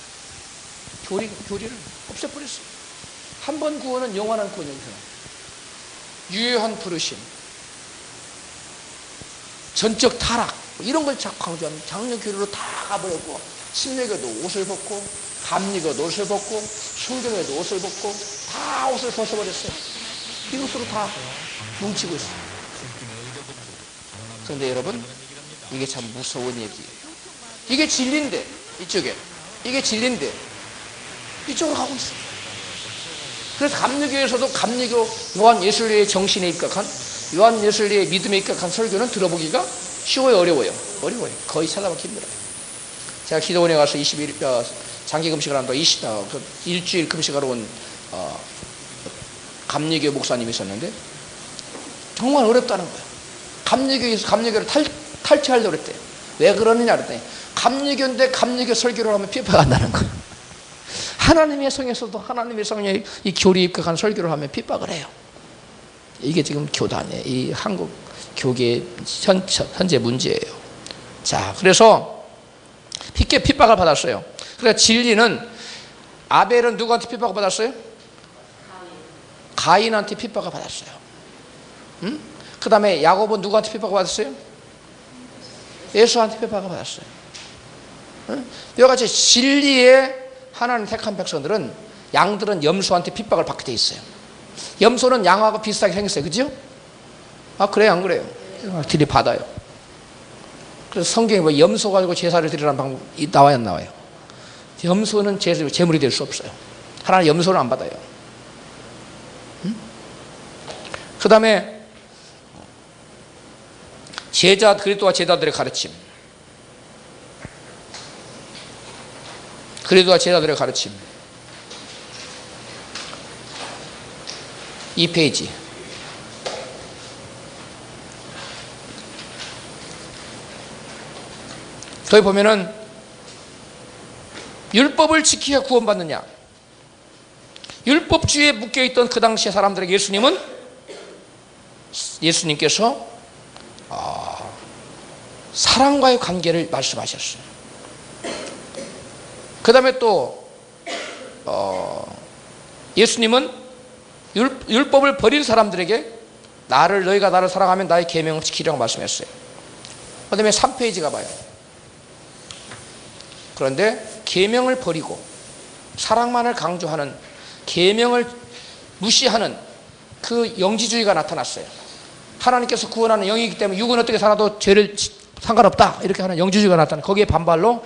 교리를 없애버렸어요. 한 번 구원은 영원한 구원이에요. 유효한 부르심, 전적 타락, 이런 걸 자꾸 강조하는 장로교리로 다 가버렸고, 침례교도 옷을 벗고, 감리교도 옷을 벗고, 순교교도 옷을 벗고, 다 옷을 벗어버렸어요. 이것으로 다 뭉치고 있어요. 그런데 여러분, 이게 참 무서운 얘기예요. 이게 진리인데, 이쪽에. 이게 진리인데, 이쪽으로 가고 있어요. 그래서 감리교에서도 감리교 요한 예술리의 정신에 입각한, 요한 예술리의 믿음에 입각한 설교는 들어보기가 쉬워요, 어려워요? 어려워요. 거의 찾아보기 힘들어요. 제가 기도원에 가서 21일 장기 금식을 한다. 일주일 금식하러 온 감리교 목사님이 있었는데 정말 어렵다는 거예요. 감리교를 탈취하려고 그랬대요. 왜 그러느냐 그랬더니 감리교인데 감리교 설교를 하면 핍박한다는 거예요. 하나님의 성에서도 하나님의 성에 이 교리에 입각한 설교를 하면 핍박을 해요. 이게 지금 교단이에요. 이 한국 교계의 현재 문제예요. 자, 그래서 핍박을 받았어요. 그래서 진리는, 아벨은 누구한테 핍박을 받았어요? 가인한테 핍박을 받았어요. 응? 그 다음에 야곱은 누구한테 핍박을 받았어요? 예수한테 핍박을 받았어요. 응? 이와같이 진리의 하나님 택한 백성들은, 양들은 염소한테 핍박을 받게 돼 있어요. 염소는 양하고 비슷하게 생겼어요. 그죠? 아, 그래요? 안 그래요? 들이받아요. 그래서 성경에 뭐 염소 가지고 제사를 드리라는 방법이 나와요, 안 나와요? 염소는 제물이 될 수 없어요. 하나님 염소는 안 받아요. 응? 그 다음에 그리스도와 제자들의 가르침. 그리스도와 제자들의 가르침. 2페이지. 거기 보면은 율법을 지키야 구원받느냐. 율법주의에 묶여있던 그 당시의 사람들에게 예수님께서 사랑과의 관계를 말씀하셨어요. 그 다음에 또 예수님은 율법을 버린 사람들에게 너희가 나를 사랑하면 나의 계명을 지키라고 말씀했어요. 그 다음에 3페이지 가봐요. 그런데 계명을 버리고 사랑만을 강조하는, 계명을 무시하는 그 영지주의가 나타났어요. 하나님께서 구원하는 영이기 때문에 육은 어떻게 살아도 죄를 상관없다, 이렇게 하는 영지주의가 나타나. 거기에 반발로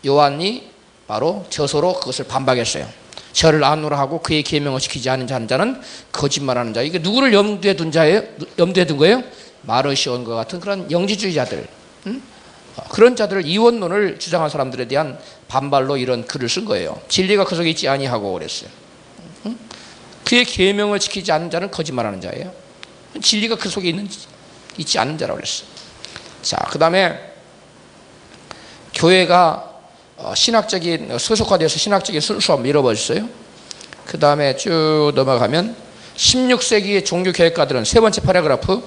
요한이 바로 저서로 그것을 반박했어요. 저를 아노라 하고 그의 계명을 지키지 않은 자는 거짓말하는 자. 이게 누구를 염두에 둔 거예요? 마르시온과 같은 그런 영지주의자들, 그런 자들을, 이원론을 주장한 사람들에 대한 반발로 이런 글을 쓴 거예요. 진리가 그 속에 있지 아니하고 그랬어요. 그의 계명을 지키지 않는 자는 거짓말하는 자예요. 진리가 그 속에 있지 않는 자라고 그랬어요. 자, 그 다음에 교회가 신학적인, 소속화돼서 신학적인 순수함을 잃어버렸어요. 그 다음에 쭉 넘어가면 16세기의 종교개혁가들은, 세 번째 파라그래프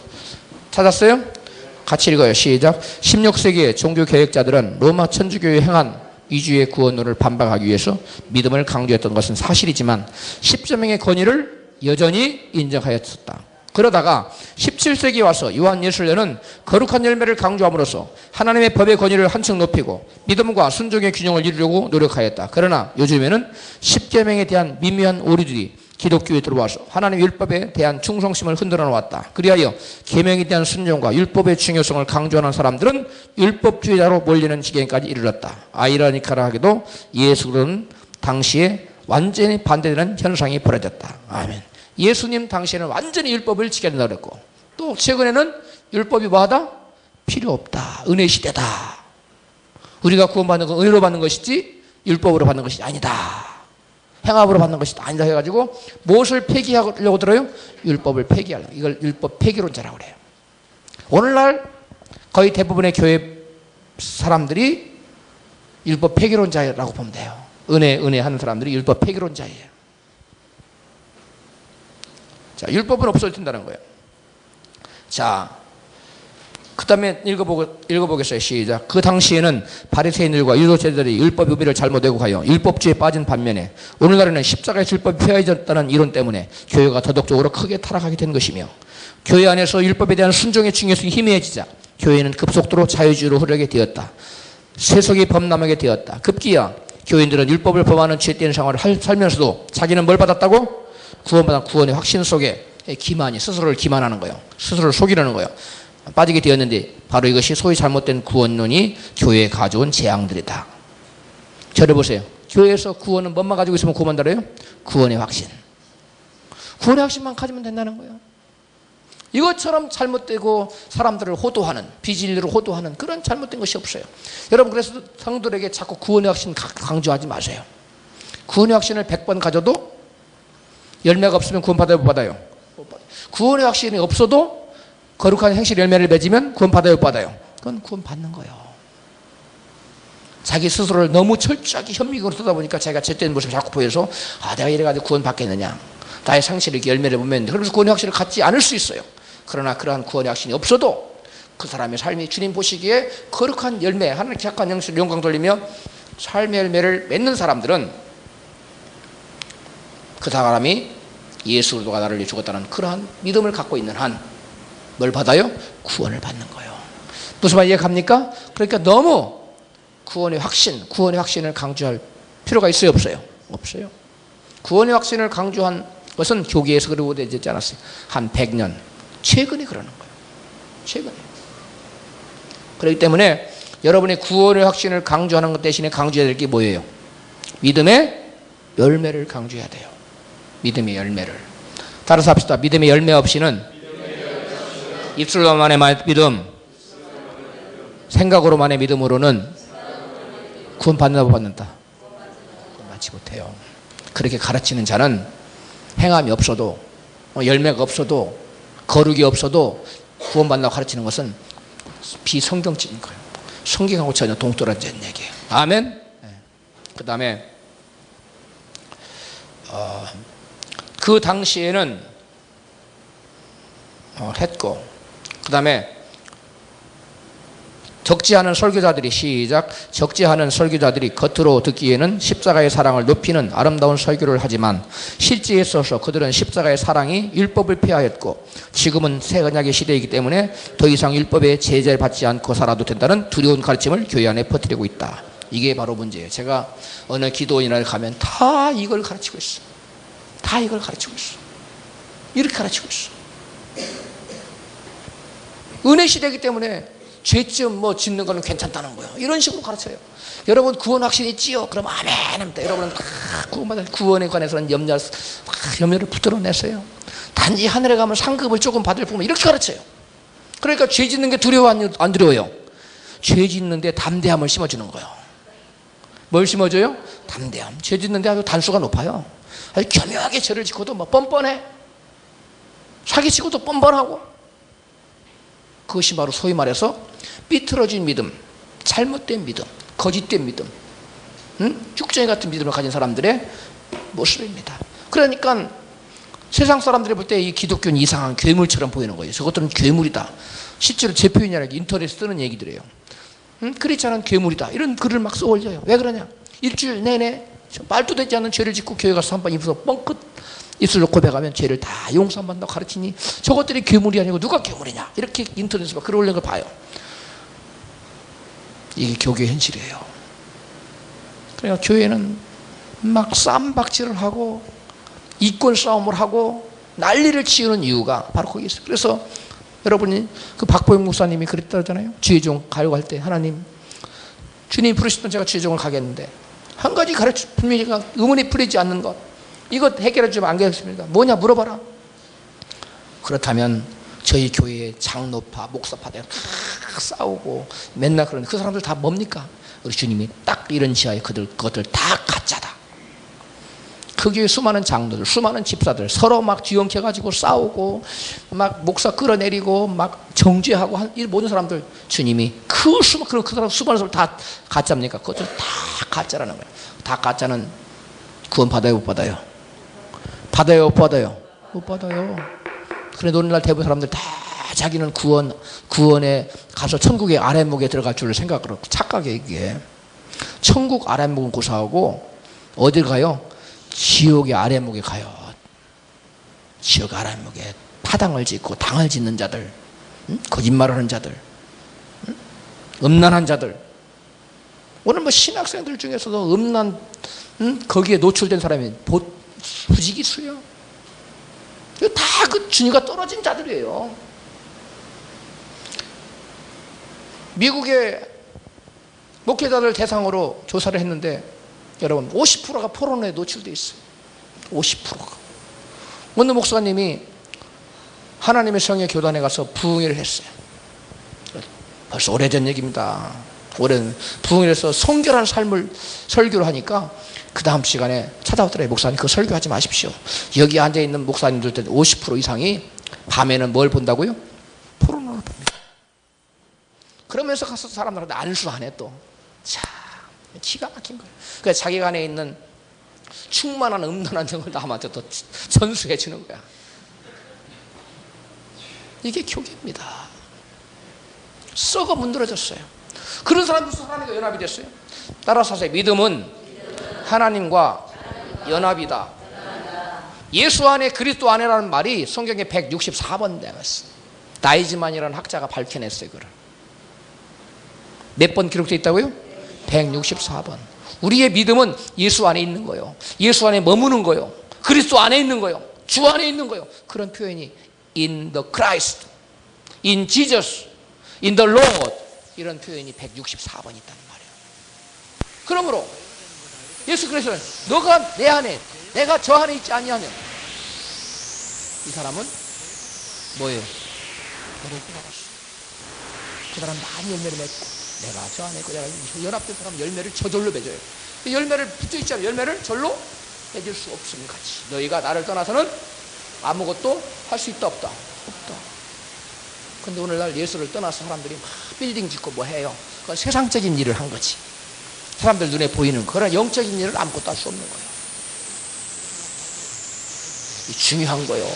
찾았어요? 같이 읽어요. 시작. 16세기의 종교개혁자들은 로마 천주교에 행한 이주의 구원론을 반박하기 위해서 믿음을 강조했던 것은 사실이지만 십자명의 권위를 여전히 인정하였었다. 그러다가 17세기에 와서 요한 예술년은 거룩한 열매를 강조함으로써 하나님의 법의 권위를 한층 높이고 믿음과 순종의 균형을 이루려고 노력하였다. 그러나 요즘에는 십계명에 대한 미묘한 오류들이 기독교에 들어와서 하나님 율법에 대한 충성심을 흔들어 놓았다. 그리하여 계명에 대한 순종과 율법의 중요성을 강조하는 사람들은 율법주의자로 몰리는 지경까지 이르렀다. 아이러니컬하게도 예수는 당시에 완전히 반대되는 현상이 벌어졌다. 아멘. 예수님 당시에는 완전히 율법을 지켜야 된다고 그랬고, 또 최근에는 율법이 뭐하다? 필요 없다. 은혜 시대다. 우리가 구원받는 건 은혜로 받는 것이지 율법으로 받는 것이 아니다. 행함으로 받는 것이 아니다 해가지고 무엇을 폐기하려고 들어요? 율법을 폐기하려고. 이걸 율법 폐기론자라고 그래요. 오늘날 거의 대부분의 교회 사람들이 율법 폐기론자라고 보면 돼요. 은혜 하는 사람들이 율법 폐기론자예요. 자, 율법은 없어진다는 거예요. 자, 그 다음에 읽어보겠어요. 시작. 그 당시에는 바리새인들과 유도자들이 율법 유비를 잘못 왜곡하여 율법주의에 빠진 반면에 오늘날에는 십자가의 율법이 폐해졌다는 이론 때문에 교회가 도덕적으로 크게 타락하게 된 것이며, 교회 안에서 율법에 대한 순종의 중요성이 희미해지자 교회는 급속도로 자유주의로 흐르게 되었다. 세속이 범람하게 되었다. 급기야 교인들은 율법을 범하는 죄된 생활을 살면서도 자기는 뭘 받았다고? 구원받은 구원의 확신 속에 기만이, 스스로를 기만하는 거예요. 스스로를 속이려는 거예요. 빠지게 되었는데 바로 이것이 소위 잘못된 구원론이 교회에 가져온 재앙들이다. 저를 보세요. 교회에서 구원은 뭐만 가지고 있으면 구원받아요? 구원의 확신. 구원의 확신만 가지면 된다는 거예요. 이것처럼 잘못되고 사람들을 호도하는, 비진리로 호도하는 그런 잘못된 것이 없어요. 여러분, 그래서 성도들에게 자꾸 구원의 확신 강조하지 마세요. 구원의 확신을 100번 가져도 열매가 없으면 구원 받아요, 못 받아요? 구원의 확신이 없어도 거룩한 행실 열매를 맺으면 구원 받아요, 못 받아요? 그건 구원 받는 거예요. 자기 스스로를 너무 철저하게 현미경으로 쏟아보니까 자기가 죄된 모습을 자꾸 보여서 내가 이래가지고 구원 받겠느냐, 나의 상실을 열매를 보면, 그래서 구원의 확신을 갖지 않을 수 있어요. 그러나 그러한 구원의 확신이 없어도 그 사람의 삶이 주님 보시기에 거룩한 열매, 하나님께 착한 영광을 영광 돌리며 삶의 열매를 맺는 사람들은 그 사람이 예수 그리스도가 나를 위해 죽었다는 그러한 믿음을 갖고 있는 한 뭘 받아요? 구원을 받는 거예요. 무슨 말 이해갑니까? 그러니까 너무 구원의 확신을 강조할 필요가 있어요, 없어요? 없어요. 구원의 확신을 강조한 것은 교계에서 그러고 되지 않았어요. 한 100년 최근에 그러는 거예요. 최근에. 그렇기 때문에 여러분의 구원의 확신을 강조하는 것 대신에 강조해야 될 게 뭐예요? 믿음의 열매를 강조해야 돼요. 믿음의 열매를. 따라서 합시다. 믿음의 열매 없이는 입술로만의 믿음, 생각으로만의 믿음으로는 구원 받는다 못 받는다? 받지 못해요. 그렇게 가르치는 자는 행함이 없어도, 열매가 없어도, 거룩이 없어도 구원받는다고 가르치는 것은 비성경적인 거예요. 성경하고 전혀 동떨어진 얘기예요. 아멘. 그 다음에 그 당시에는 했고, 그 다음에 적지 않은 설교자들이, 시작. 적지 않은 설교자들이 겉으로 듣기에는 십자가의 사랑을 높이는 아름다운 설교를 하지만 실제에 있어서 그들은 십자가의 사랑이 율법을 폐하였고 지금은 새 언약의 시대이기 때문에 더 이상 율법의 제재를 받지 않고 살아도 된다는 두려운 가르침을 교회 안에 퍼뜨리고 있다. 이게 바로 문제예요. 제가 어느 기도원이나 가면 다 이걸 가르치고 있어. 다 이걸 가르치고 있어. 이렇게 가르치고 있어. 은혜 시대이기 때문에 죄점 짓는 거는 괜찮다는 거예요. 이런 식으로 가르쳐요. 여러분 구원 확신이 있지요? 그럼 아멘 합니다. 여러분은 구원받은 구원에 관해서는 염려를 붙들어냈어요. 단지 하늘에 가면 상급을 조금 받을 뿐, 이렇게 가르쳐요. 그러니까 죄 짓는 게 두려워 안 두려워요? 죄 짓는데 담대함을 심어주는 거예요. 뭘 심어줘요? 담대함. 죄 짓는데 아주 단수가 높아요. 아주 교묘하게 죄를 짓고도 뻔뻔해. 사기치고도 뻔뻔하고. 그것이 바로 소위 말해서 삐뚤어진 믿음, 잘못된 믿음, 거짓된 믿음, 쭉정이 같은 믿음을 가진 사람들의 모습입니다. 그러니까 세상 사람들이 볼 때 이 기독교는 이상한 괴물처럼 보이는 거예요. 저것들은 괴물이다. 실제로 제 표현이 아니라 인터넷에 쓰는 얘기들이에요. 크리스찬은 괴물이다. 이런 글을 막 써 올려요. 왜 그러냐? 일주일 내내 말도 되지 않는 죄를 짓고 교회 가서 한번 입술로 뻥끗 입술로 고백하면 죄를 다 용서 안 받는다고 가르치니 저것들이 괴물이 아니고 누가 괴물이냐? 이렇게 인터넷에 막 글 올리는 걸 봐요. 이게 교계 현실이에요. 그러니까 교회는 막 쌈박질을 하고 이권 싸움을 하고 난리를 치우는 이유가 바로 거기 있어요. 그래서 여러분이 그 박보영 목사님이 그랬다잖아요. 주의종 가려고 할 때 하나님 주님이 부르시던 제가 주의종을 가겠는데 한 가지 가르쳐 분명히 의문이 풀리지 않는 것, 이것 해결해 주면 안 되겠습니다. 뭐냐 물어봐라. 그렇다면 저희 교회의 장로파 목사파들 싸우고 맨날 그러는 그 사람들 다 뭡니까? 우리 주님이 딱 이런 지하에 그것들 다 가짜다. 그 교회 수많은 장로들, 수많은 집사들 서로 막 뒤엉켜가지고 싸우고 막 목사 끌어내리고 막 정죄하고 이 모든 사람들 주님이 그 사람 수많은 사람 다 가짜입니까? 그것들 다 가짜라는 거예요. 다 가짜는 구원 받아요, 못 받아요? 받아요, 못 받아요? 못 받아요. 그래 오늘날 대부분 사람들 다 자기는 구원에 가서 천국의 아랫목에 들어갈 줄을 생각하고 착각해. 이게 천국 아랫목은 고사하고 어딜 가요? 지옥의 아랫목에 가요. 지옥 아랫목에 파당을 짓고 당을 짓는 자들, 거짓말하는 자들, 음란한 자들. 오늘 뭐 신학생들 중에서도 음란 거기에 노출된 사람이 부지기수요. 다 그 준위가 떨어진 자들이에요. 미국의 목회자들 대상으로 조사를 했는데 여러분 50%가 포르노에 노출되어 있어요. 50%가. 어느 목사님이 하나님의 성의 교단에 가서 부흥회를 했어요. 벌써 오래전 얘기입니다. 오랜 부흥회에서 성결한 삶을 설교를 하니까 그 다음 시간에 찾아오더래요. 목사님 그거 설교하지 마십시오. 여기 앉아있는 목사님들 50% 이상이 밤에는 뭘 본다고요? 포르노를 봅니다. 그러면서 가서 사람들한테 안수하네 또. 자, 기가 막힌 거예요. 그래서 자기가 안에 있는 충만한 음란한 정을 남한테 또 전수해 주는 거야. 이게 교계입니다. 썩어 문드러졌어요. 그런 사람들도 하나님과 연합이 됐어요. 따라서 하세요. 믿음은 하나님과 연합이다. 예수 안에 그리스도 안에라는 말이 성경에 164번 나왔어요. 다이즈만이라는 학자가 밝혀냈어요. 그걸. 몇 번 기록되어 있다고요? 164번. 우리의 믿음은 예수 안에 있는 거예요. 예수 안에 머무는 거예요. 그리스도 안에 있는 거예요. 주 안에 있는 거예요. 그런 표현이 in the Christ, in Jesus, in the Lord 이런 표현이 164번 있다는 말이에요. 그러므로 예수 그리스도는 너가 내 안에 내가 저 안에 있지 아니하면 이 사람은 뭐예요? 너를 떠나갔어. 그 사람 많이 열매를 맺고 내가 저 안에 있고 내가 연합된 사람 열매를 저절로 맺어요. 열매를 붙어있지 않으면 열매를 절로 맺을 수 없음을 같이 너희가 나를 떠나서는 아무것도 할 수 있다 없다? 없다. 근데 오늘날 예수를 떠나서 사람들이 막 빌딩 짓고 뭐 해요. 그건 세상적인 일을 한 거지. 사람들 눈에 보이는 그런 영적인 일을 아무것도 할 수 없는 거예요. 중요한 거예요.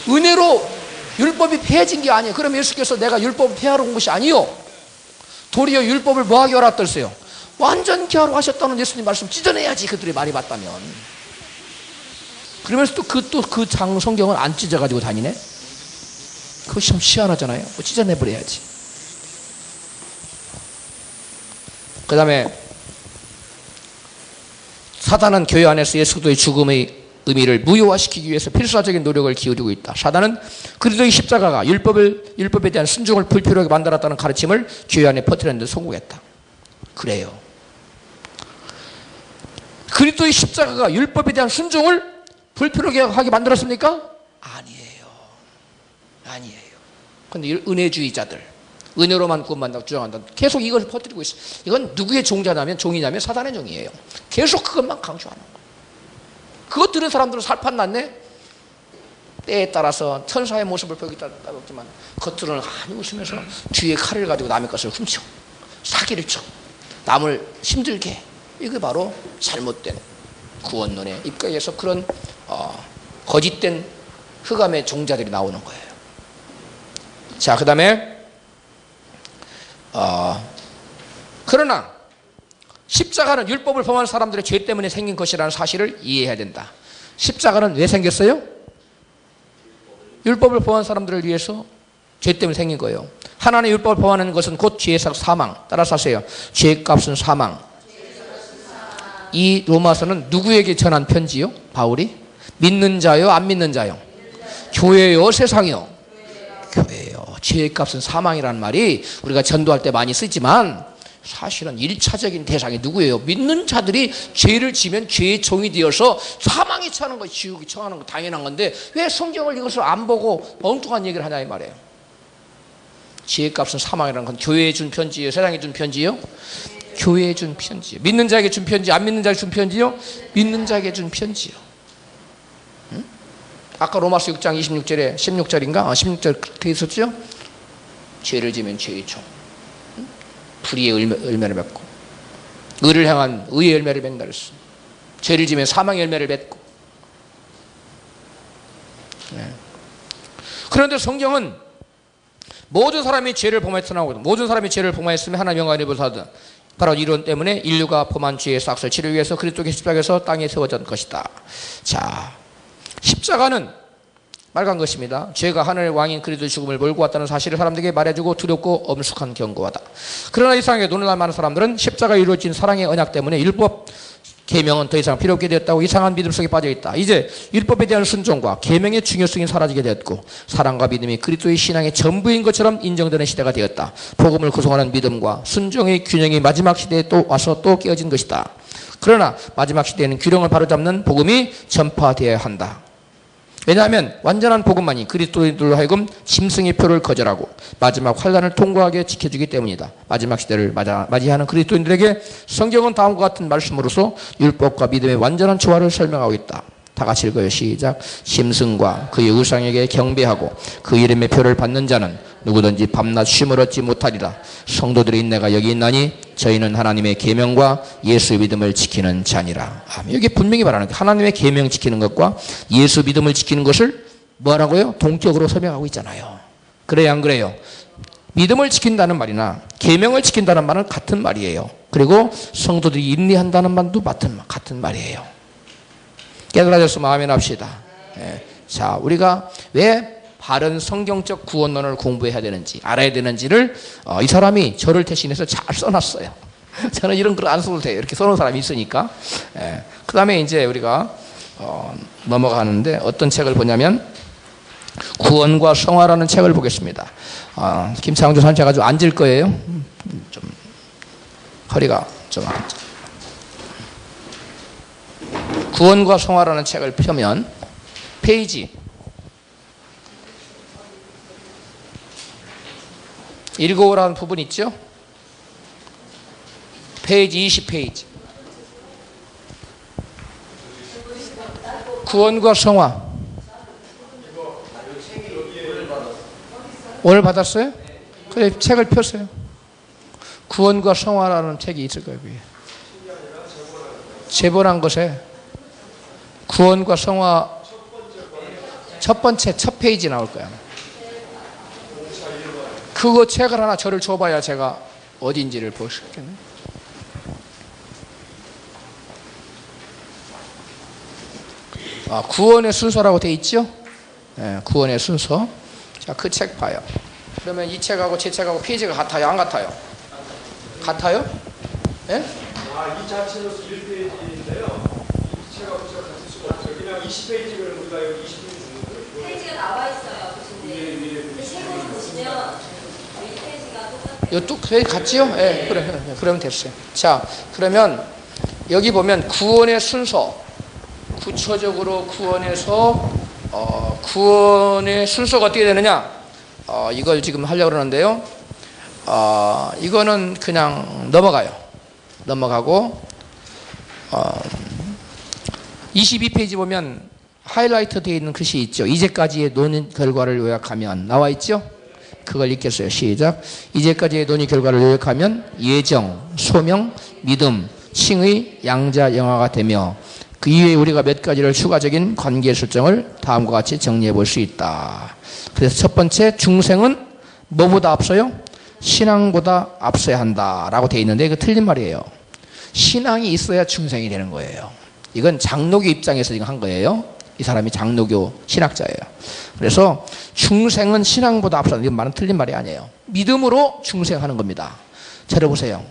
은혜로 율법이 폐해진 게 아니에요. 그럼 예수께서 내가 율법을 폐하러 온 것이 아니요. 도리어 율법을 뭐하게 하라 했어요? 완전히 하러 하셨다는 예수님 말씀 찢어내야지 그들이 말이 맞다면. 그러면서 또 그 성경을 안 찢어가지고 다니네? 그것이 참 희한하잖아요. 뭐 찢어내버려야지. 그 다음에 사단은 교회 안에서 예수 그리스도의 죽음의 의미를 무효화시키기 위해서 필사적인 노력을 기울이고 있다. 사단은 그리스도의 십자가가 율법에 대한 순종을 불필요하게 만들었다는 가르침을 교회 안에 퍼뜨리는 데 성공했다. 그래요. 그리스도의 십자가가 율법에 대한 순종을 불필요하게 하게 만들었습니까? 아니에요. 아니에요. 그런데 은혜주의자들, 은혜로만 구원받는다고 주장한다. 계속 이걸 퍼뜨리고 있어요. 이건 누구의 종이냐면 사단의 종이에요. 계속 그것만 강조하는 거예요. 그것 들은 사람들은 살판 났네. 때에 따라서 천사의 모습을 보이겠다고 했지만 겉으로는 많이 웃으면서 뒤에 칼을 가지고 남의 것을 훔쳐 사기를 쳐 남을 힘들게 해. 이게 바로 잘못된 구원론에 입각해서 그런 거짓된 흑암의 종자들이 나오는 거예요. 자, 그 다음에 그러나 십자가는 율법을 범한 사람들의 죄 때문에 생긴 것이라는 사실을 이해해야 된다. 십자가는 왜 생겼어요? 율법을 범한 사람들을 위해서 죄 때문에 생긴 거예요. 하나님의 율법을 범하는 것은 곧 죄의 사망. 따라서 하세요. 죄의 값은 사망. 이 로마서는 누구에게 전한 편지요? 바울이? 믿는 자요? 안 믿는 자요? 교회요? 세상이요? 교회요. 죄의 값은 사망이라는 말이 우리가 전도할 때 많이 쓰지만 사실은 1차적인 대상이 누구예요? 믿는 자들이 죄를 지면 죄의 종이 되어서 사망에 처하는 거, 지옥에 처하는 거 당연한 건데 왜 성경을 이것을 안 보고 엉뚱한 얘기를 하냐 이 말이에요. 죄의 값은 사망이라는 건 교회에 준 편지예요? 세상에 준 편지예요? 교회에 준 편지요. 믿는 자에게 준 편지, 안 믿는 자에게 준 편지요? 믿는 자에게 준 편지요. 응? 아까 로마서 6장 26절에 16절인가? 16절 그렇게 있었죠? 죄를 지면 죄의 종. 응? 불의의 열매를 맺고 의를 향한 의의 열매를 맺는다 그랬어. 죄를 지면 사망의 열매를 맺고. 네. 그런데 성경은 모든 사람이 죄를 범했으나 모든 사람이 죄를 범하였으면 하나님 영광을 입으사든 바로 이론 때문에 인류가 범한 죄의 싹을 치르기 위해서 그리스도의 십자가에서 땅에 세워진 것이다. 자, 십자가는 빨간 것입니다. 죄가 하늘 왕인 그리스도의 죽음을 몰고 왔다는 사실을 사람들에게 말해주고 두렵고 엄숙한 경고하다. 그러나 이 세상에 논란할 많은 사람들은 십자가에 이루어진 사랑의 언약 때문에 율법 계명은 더 이상 필요 없게 되었다고 이상한 믿음 속에 빠져 있다. 이제 율법에 대한 순종과 계명의 중요성이 사라지게 되었고 사랑과 믿음이 그리스도의 신앙의 전부인 것처럼 인정되는 시대가 되었다. 복음을 구성하는 믿음과 순종의 균형이 마지막 시대에 또 와서 또 깨어진 것이다. 그러나 마지막 시대에는 균형을 바로잡는 복음이 전파되어야 한다. 왜냐하면 완전한 복음만이 그리스도인들로 하여금 짐승의 표를 거절하고 마지막 환난을 통과하게 지켜주기 때문이다. 마지막 시대를 맞이하는 그리스도인들에게 성경은 다음과 같은 말씀으로서 율법과 믿음의 완전한 조화를 설명하고 있다. 다 같이 읽어요. 시작. 짐승과 그의 우상에게 경배하고 그 이름의 표를 받는 자는 누구든지 밤낮 쉼을 얻지 못하리라. 성도들의 인내가 여기 있나니 저희는 하나님의 계명과 예수의 믿음을 지키는 자니라. 여기 분명히 말하는 게 하나님의 계명 지키는 것과 예수 믿음을 지키는 것을 뭐라고요? 동격으로 설명하고 있잖아요. 그래요, 안 그래요? 믿음을 지킨다는 말이나 계명을 지킨다는 말은 같은 말이에요. 그리고 성도들이 인내한다는 말도 같은 말이에요. 깨달아져서 마음에 납시다. 자, 우리가 왜 바른 성경적 구원론을 공부해야 되는지 알아야 되는지를 이 사람이 저를 대신해서 잘 써놨어요. 저는 이런 글 안 써도 돼요. 이렇게 써놓은 사람이 있으니까. 그 다음에 이제 우리가 넘어가는데 어떤 책을 보냐면 구원과 성화라는 책을 보겠습니다. 김창조 선생 제가 좀 앉을 거예요. 좀 허리가 좀 구원과 성화라는 책을 펴면 페이지 읽어오라는 부분 있죠? 페이지 20페이지. 구원과 성화. 오늘 받았어요? 그래, 책을 펴세요. 구원과 성화라는 책이 있을 거예요. 재본한 것에 구원과 성화 첫 번째 첫 페이지 나올 거야. 그거 책을 하나 저를 줘봐야 제가 어딘지를 볼 수 있겠네. 구원의 순서라고 돼 있죠? 네, 구원의 순서. 자, 그 책 봐요. 그러면 이 책하고 제 책하고 페이지가 같아요? 안 같아요? 같아요? 예? 이 자체로 1페이지인데요. 이 책하고 제가 같을 수가 없어요. 그냥 20페이지를 우리가 여기 20페이지 주는 거예요. 페이지가 나와 있어요. 보시는데 책을 보시면 이것도 거의 같지요? 예, 그래, 그러면 됐어요. 자, 그러면 여기 보면 구원의 순서, 구체적으로 구원에서 구원의 순서가 어떻게 되느냐? 이걸 지금 하려고 그러는데요. 이거는 그냥 넘어가요. 넘어가고 22페이지 보면 하이라이트 되어 있는 글씨 있죠. 이제까지의 논의 결과를 요약하면 나와 있죠. 그걸 읽겠어요. 시작. 이제까지의 논의 결과를 요약하면 예정, 소명, 믿음, 칭의, 양자, 영화가 되며 그 이외에 우리가 몇 가지를 추가적인 관계 설정을 다음과 같이 정리해 볼 수 있다. 그래서 첫 번째 중생은 뭐보다 앞서요? 신앙보다 앞서야 한다라고 되어 있는데 이거 틀린 말이에요. 신앙이 있어야 중생이 되는 거예요. 이건 장로교 입장에서 지금 한 거예요. 이 사람이 장로교 신학자예요. 그래서 중생은 신앙보다 앞서는 이건 말은 틀린 말이 아니에요. 믿음으로 중생하는 겁니다. 들어보세요.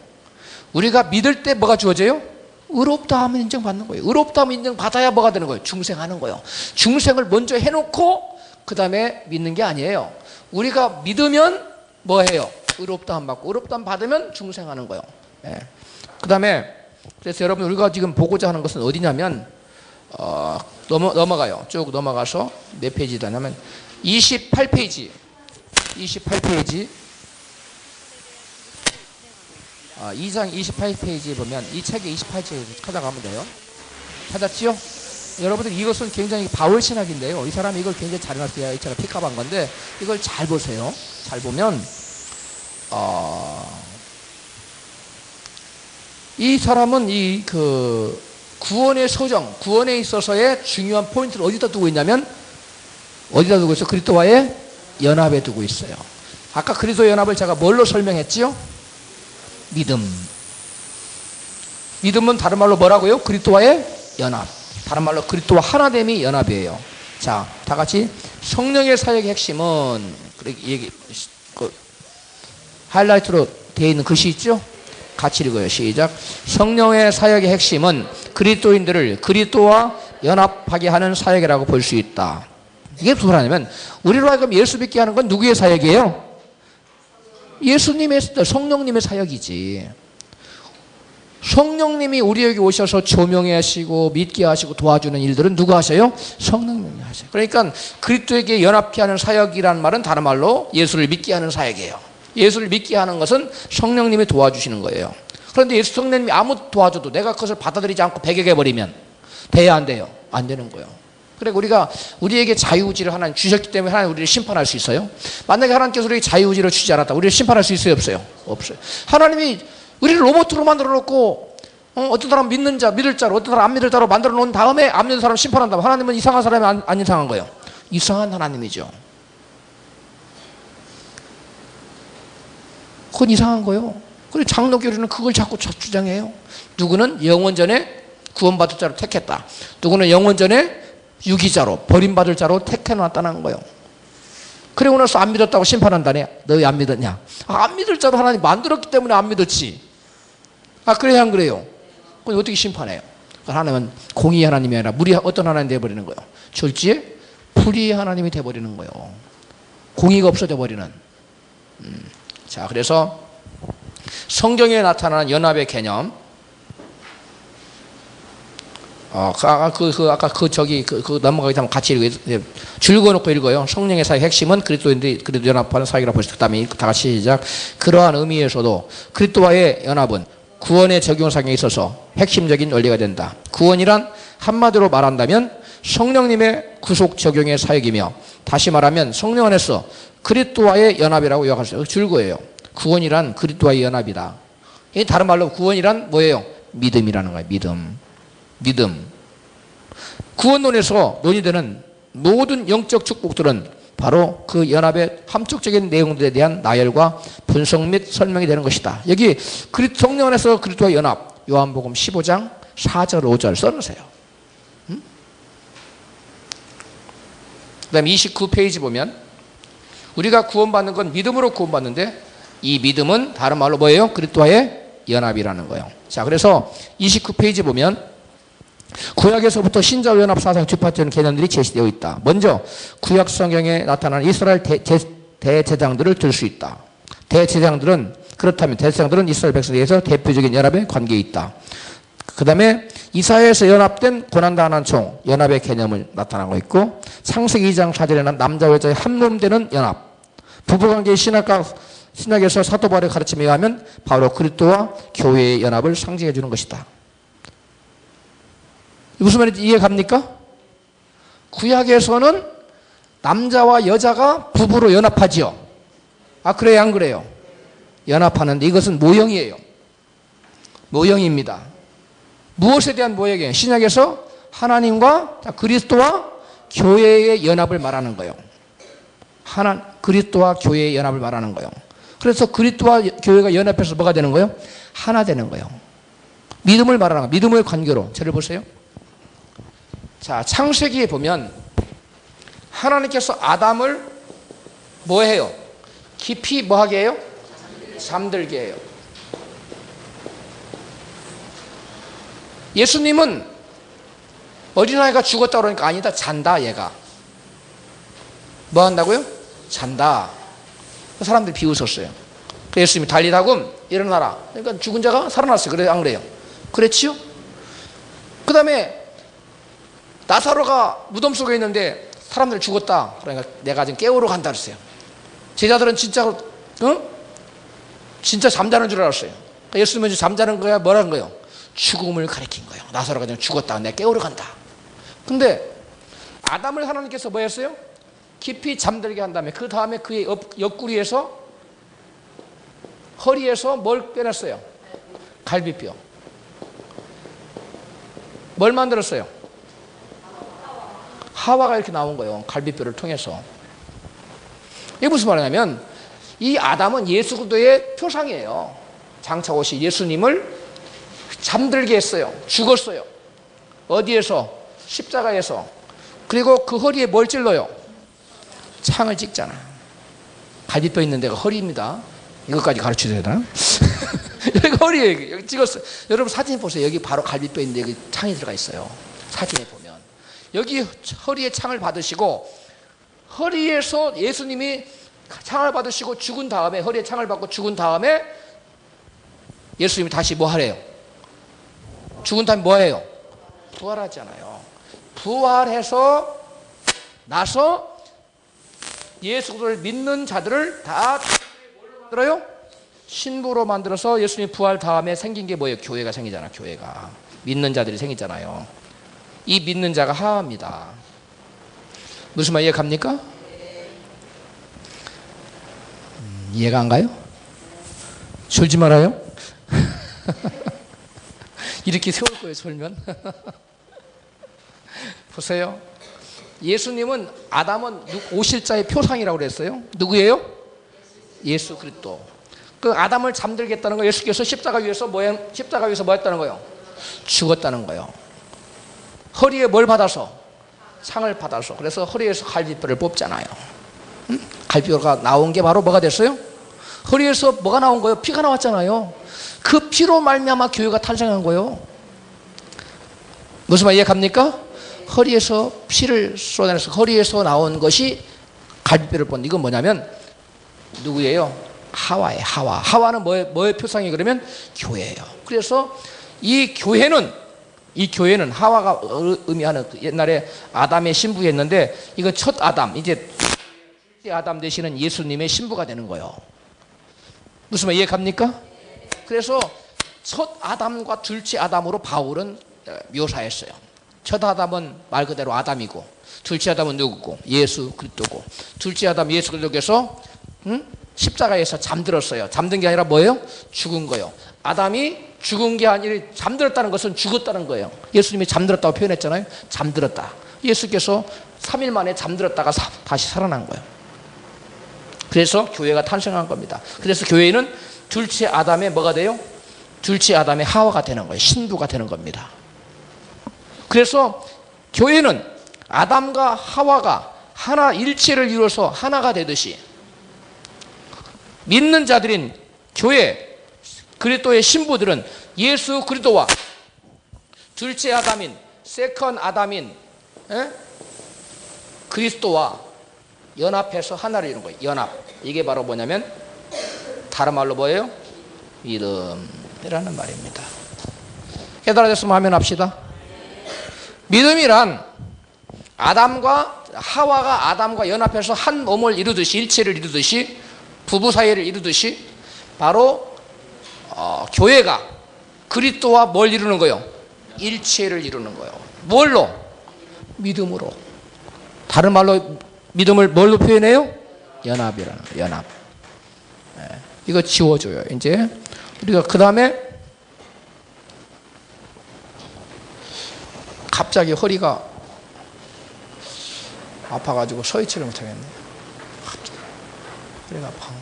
우리가 믿을 때 뭐가 주어져요? 의롭다 하면 인정받는 거예요. 의롭다 하면 인정받아야 뭐가 되는 거예요? 중생하는 거예요. 중생을 먼저 해놓고 그 다음에 믿는 게 아니에요. 우리가 믿으면 뭐 해요? 의롭다 함 받고 의롭다 함 받으면 중생하는 거예요. 그 다음에 그래서 여러분 우리가 지금 보고자 하는 것은 어디냐면 넘어가요. 쭉 넘어가서 몇 페이지다 냐면 28페이지 2장 28페이지에 보면 이 책의 28페이지 찾아가면 돼요. 찾았지요? 여러분들 이것은 굉장히 바울 신학인데요. 이 사람이 이걸 굉장히 잘 해놨어요. 이 책을 픽업한 건데 이걸 잘 보세요. 잘 보면 이 사람은 이 그 구원의 소정, 구원에 있어서의 중요한 포인트를 어디다 두고 있냐면 어디다 두고 있어? 그리스도와의 연합에 두고 있어요. 아까 그리스도 연합을 제가 뭘로 설명했지요? 믿음. 믿음은 다른 말로 뭐라고요? 그리스도와의 연합. 다른 말로 그리스도와 하나됨이 연합이에요. 자, 다 같이 성령의 사역의 핵심은 하이라이트로 되어 있는 글씨 있죠? 같이 읽어요. 시작. 성령의 사역의 핵심은 그리스도인들을 그리스도와 연합하게 하는 사역이라고 볼 수 있다. 이게 무슨 말이냐면 우리로 하여금 예수 믿게 하는 건 누구의 사역이에요? 예수님의, 성령님의 사역이지. 성령님이 우리에게 오셔서 조명해 하시고 믿게 하시고 도와주는 일들은 누가 하셔요? 성령님이 하셔요. 그러니까 그리스도에게 연합케 하는 사역이라는 말은 다른 말로 예수를 믿게 하는 사역이에요. 예수를 믿게 하는 것은 성령님이 도와주시는 거예요. 그런데 예수 성령님이 아무 도와줘도 내가 그것을 받아들이지 않고 배격해버리면 돼야 안 돼요? 안 되는 거예요. 그래 우리가 우리에게 자유의지를 하나님 주셨기 때문에 하나님 우리를 심판할 수 있어요? 만약에 하나님께서 우리에게 자유의지를 주지 않았다 우리를 심판할 수 있어요? 없어요? 없어요. 하나님이 우리를 로봇으로 만들어 놓고 어떤 사람 믿는 자, 믿을 자로 어떤 사람 안 믿을 자로 만들어 놓은 다음에 안 믿는 사람 심판한다면 하나님은 이상한 사람이 안 이상한 거예요? 이상한 하나님이죠. 그건 이상한 거예요. 그리고 장로교리는 그걸 자꾸 주장해요. 누구는 영원전에 구원받을 자로 택했다. 누구는 영원전에 유기자로 버림받을 자로 택해놨다는 거예요. 그리고 나서 안 믿었다고 심판한다네. 너 왜 안 믿었냐? 안 믿을 자로 하나님 만들었기 때문에 안 믿었지. 그래야 안 그래요? 그럼 어떻게 심판해요? 하나님은 공의의 하나님이 아니라 어떤 하나님이 되어버리는 거예요? 졸지에 불의의 하나님이 되어버리는 거예요. 공의가 없어져 버리는. 자, 그래서 성경에 나타나는 연합의 개념. 아까 넘어가기 전에 같이 읽어요. 줄거놓고 읽어요. 성령의 사역 핵심은 그리스도인들이 그리스도 연합하는 사역이라고 보시죠. 그 다음에 다 같이 시작. 그러한 의미에서도 그리스도와의 연합은 구원의 적용 사역에 있어서 핵심적인 원리가 된다. 구원이란 한마디로 말한다면 성령님의 구속 적용의 사역이며 다시 말하면 성령 안에서 그리스도와의 연합이라고 요약할 수 있어요. 줄거예요. 구원이란 그리스도와의 연합이다. 다른 말로 구원이란 뭐예요? 믿음이라는 거예요. 믿음. 구원론에서 논의되는 모든 영적 축복들은 바로 그 연합의 함축적인 내용들에 대한 나열과 분석 및 설명이 되는 것이다. 여기 성령 안에서 그리스도와 연합, 요한복음 15장 4절 5절 써놓으세요. 그 다음에 29페이지 보면 우리가 구원받는 건 믿음으로 구원받는데 이 믿음은 다른 말로 뭐예요? 그리스도와의 연합이라는 거예요. 자, 그래서 29페이지 보면 구약에서부터 신자와 연합 사상 주파되는 개념들이 제시되어 있다. 먼저 구약 성경에 나타나는 이스라엘 대제사장들을 들 수 있다. 대제사장들은 이스라엘 백성에 대해서 대표적인 연합의 관계에 있다. 그 다음에 이사야에서 연합된 고난당하는 종, 연합의 개념을 나타나고 있고 창세기 2장 4절에는 남자와 여자의 한 몸 되는 연합. 부부관계의 신학에서 사도 바울의 가르침에 의하면 바로 그리스도와 교회의 연합을 상징해 주는 것이다. 무슨 말인지 이해 갑니까? 구약에서는 남자와 여자가 부부로 연합하지요. 그래요? 안 그래요? 연합하는데 이것은 모형이에요. 모형입니다. 무엇에 대한 모형이에요? 신약에서 하나님과 그리스도와 교회의 연합을 말하는 거예요. 그리스도와 교회의 연합을 말하는 거예요. 그래서 그리스도와 교회가 연합해서 뭐가 되는 거예요? 하나 되는 거예요. 믿음을 말하는 거예요. 믿음의 관계로. 저를 보세요. 자, 창세기에 보면 하나님께서 아담을 뭐 해요? 깊이 뭐 하게 해요? 잠들게 해요. 예수님은 어린아이가 죽었다 그러니까 아니다. 잔다 얘가. 뭐 한다고요? 잔다. 사람들이 비웃었어요. 예수님이 달리다금 일어나라. 그러니까 죽은 자가 살아났어요. 그래 안 그래요? 그랬지요? 그 다음에 나사로가 무덤 속에 있는데 사람들 죽었다. 그러니까 내가 지금 깨우러 간다 그랬어요. 제자들은 진짜 진짜 잠자는 줄 알았어요. 예수님은 잠자는 거야? 뭐라는 거예요? 죽음을 가리킨 거예요. 나사로가 그냥 죽었다가 내가 깨우러 간다. 근데 아담을 하나님께서 뭐 했어요? 깊이 잠들게 한 다음에 그 다음에 그의 옆구리에서 허리에서 뭘 빼냈어요? 갈비뼈. 뭘 만들었어요? 하와가 이렇게 나온 거예요. 갈비뼈를 통해서. 이게 무슨 말이냐면 이 아담은 예수 그리스도의 표상이에요. 장차 오실 예수님을 잠들게 했어요. 죽었어요. 어디에서? 십자가에서. 그리고 그 허리에 뭘 찔러요? 창을 찍잖아. 갈비뼈 있는 데가 허리입니다. 이것까지 가르쳐줘야 되나? 여기 허리에 여기 찍었어요. 여러분 사진 보세요. 여기 바로 갈비뼈 있는데 여기 창이 들어가 있어요. 사진에 보면. 여기 허리에 창을 받으시고 허리에서 예수님이 창을 받으시고 죽은 다음에 허리에 창을 받고 죽은 다음에 예수님이 다시 뭐 하래요? 죽은 다음에 뭐 해요? 부활하잖아요. 부활해서 나서 예수 그리스도를 믿는 자들을 다 뭘로 만들어요? 신부로 만들어서 예수님 부활 다음에 생긴 게 뭐예요? 교회가 생기잖아. 교회가 믿는 자들이 생기잖아요. 이 믿는 자가 하와입니다. 무슨 말 이해 갑니까? 이해가 안 가요? 졸지 말아요. 이렇게 세울 거예요. 졸면. 보세요. 예수님은 아담은 오실 자의 표상이라고 그랬어요. 누구예요? 예수 그리스도. 그 아담을 잠들겠다는 거 예수께서 십자가 위에서 뭐 했다는 거예요? 죽었다는 거예요. 허리에 뭘 받아서? 상을 받아서. 그래서 허리에서 갈비뼈를 뽑잖아요. 갈비뼈가 나온 게 바로 뭐가 됐어요? 허리에서 뭐가 나온 거예요? 피가 나왔잖아요. 그 피로 말미암아 교회가 탄생한 거예요. 무슨 말 이해갑니까? 허리에서 피를 쏟아내서 허리에서 나온 것이 갈비뼈를 뽑는. 이건 뭐냐면 누구예요? 하와예요. 하와. 하와는 뭐의 표상이 그러면 교회예요. 그래서 이 교회는 하와가 의미하는 옛날에 아담의 신부였는데 이거 첫 아담, 이제 아담 되시는 예수님의 신부가 되는 거예요. 무슨 말 이해갑니까? 그래서 첫 아담과 둘째 아담으로 바울은 묘사했어요. 첫 아담은 말 그대로 아담이고 둘째 아담은 누구고? 예수 그리스도고. 둘째 아담 예수 그리스도께서 십자가에서 잠들었어요. 잠든 게 아니라 뭐예요? 죽은 거예요. 아담이 죽은 게 아니라 잠들었다는 것은 죽었다는 거예요. 예수님이 잠들었다고 표현했잖아요. 잠들었다. 예수께서 3일 만에 잠들었다가 다시 살아난 거예요. 그래서 교회가 탄생한 겁니다. 그래서 교회는 둘째 아담의 뭐가 돼요? 둘째 아담의 하와가 되는 거예요. 신부가 되는 겁니다. 그래서 교회는 아담과 하와가 하나 일체를 이루어서 하나가 되듯이 믿는 자들인 교회 그리스도의 신부들은 예수 그리스도와 둘째 아담인 세컨 아담인 그리스도와 연합해서 하나를 이루는 거예요. 연합. 이게 바로 뭐냐면 다른 말로 뭐예요? 믿음이라는 말입니다. 깨달아졌으면 하면 합시다. 믿음이란 하와가 아담과 연합해서 한 몸을 이루듯이 일체를 이루듯이 부부 사이를 이루듯이 바로 교회가 그리스도와 뭘 이루는 거예요? 일체를 이루는 거예요. 뭘로? 믿음으로. 다른 말로 믿음을 뭘로 표현해요? 연합이라는 거예요. 연합. 이거 지워줘요. 이제 우리가 그 다음에 갑자기 허리가 아파가지고 서 있지를 못하겠네. 허리가 아파.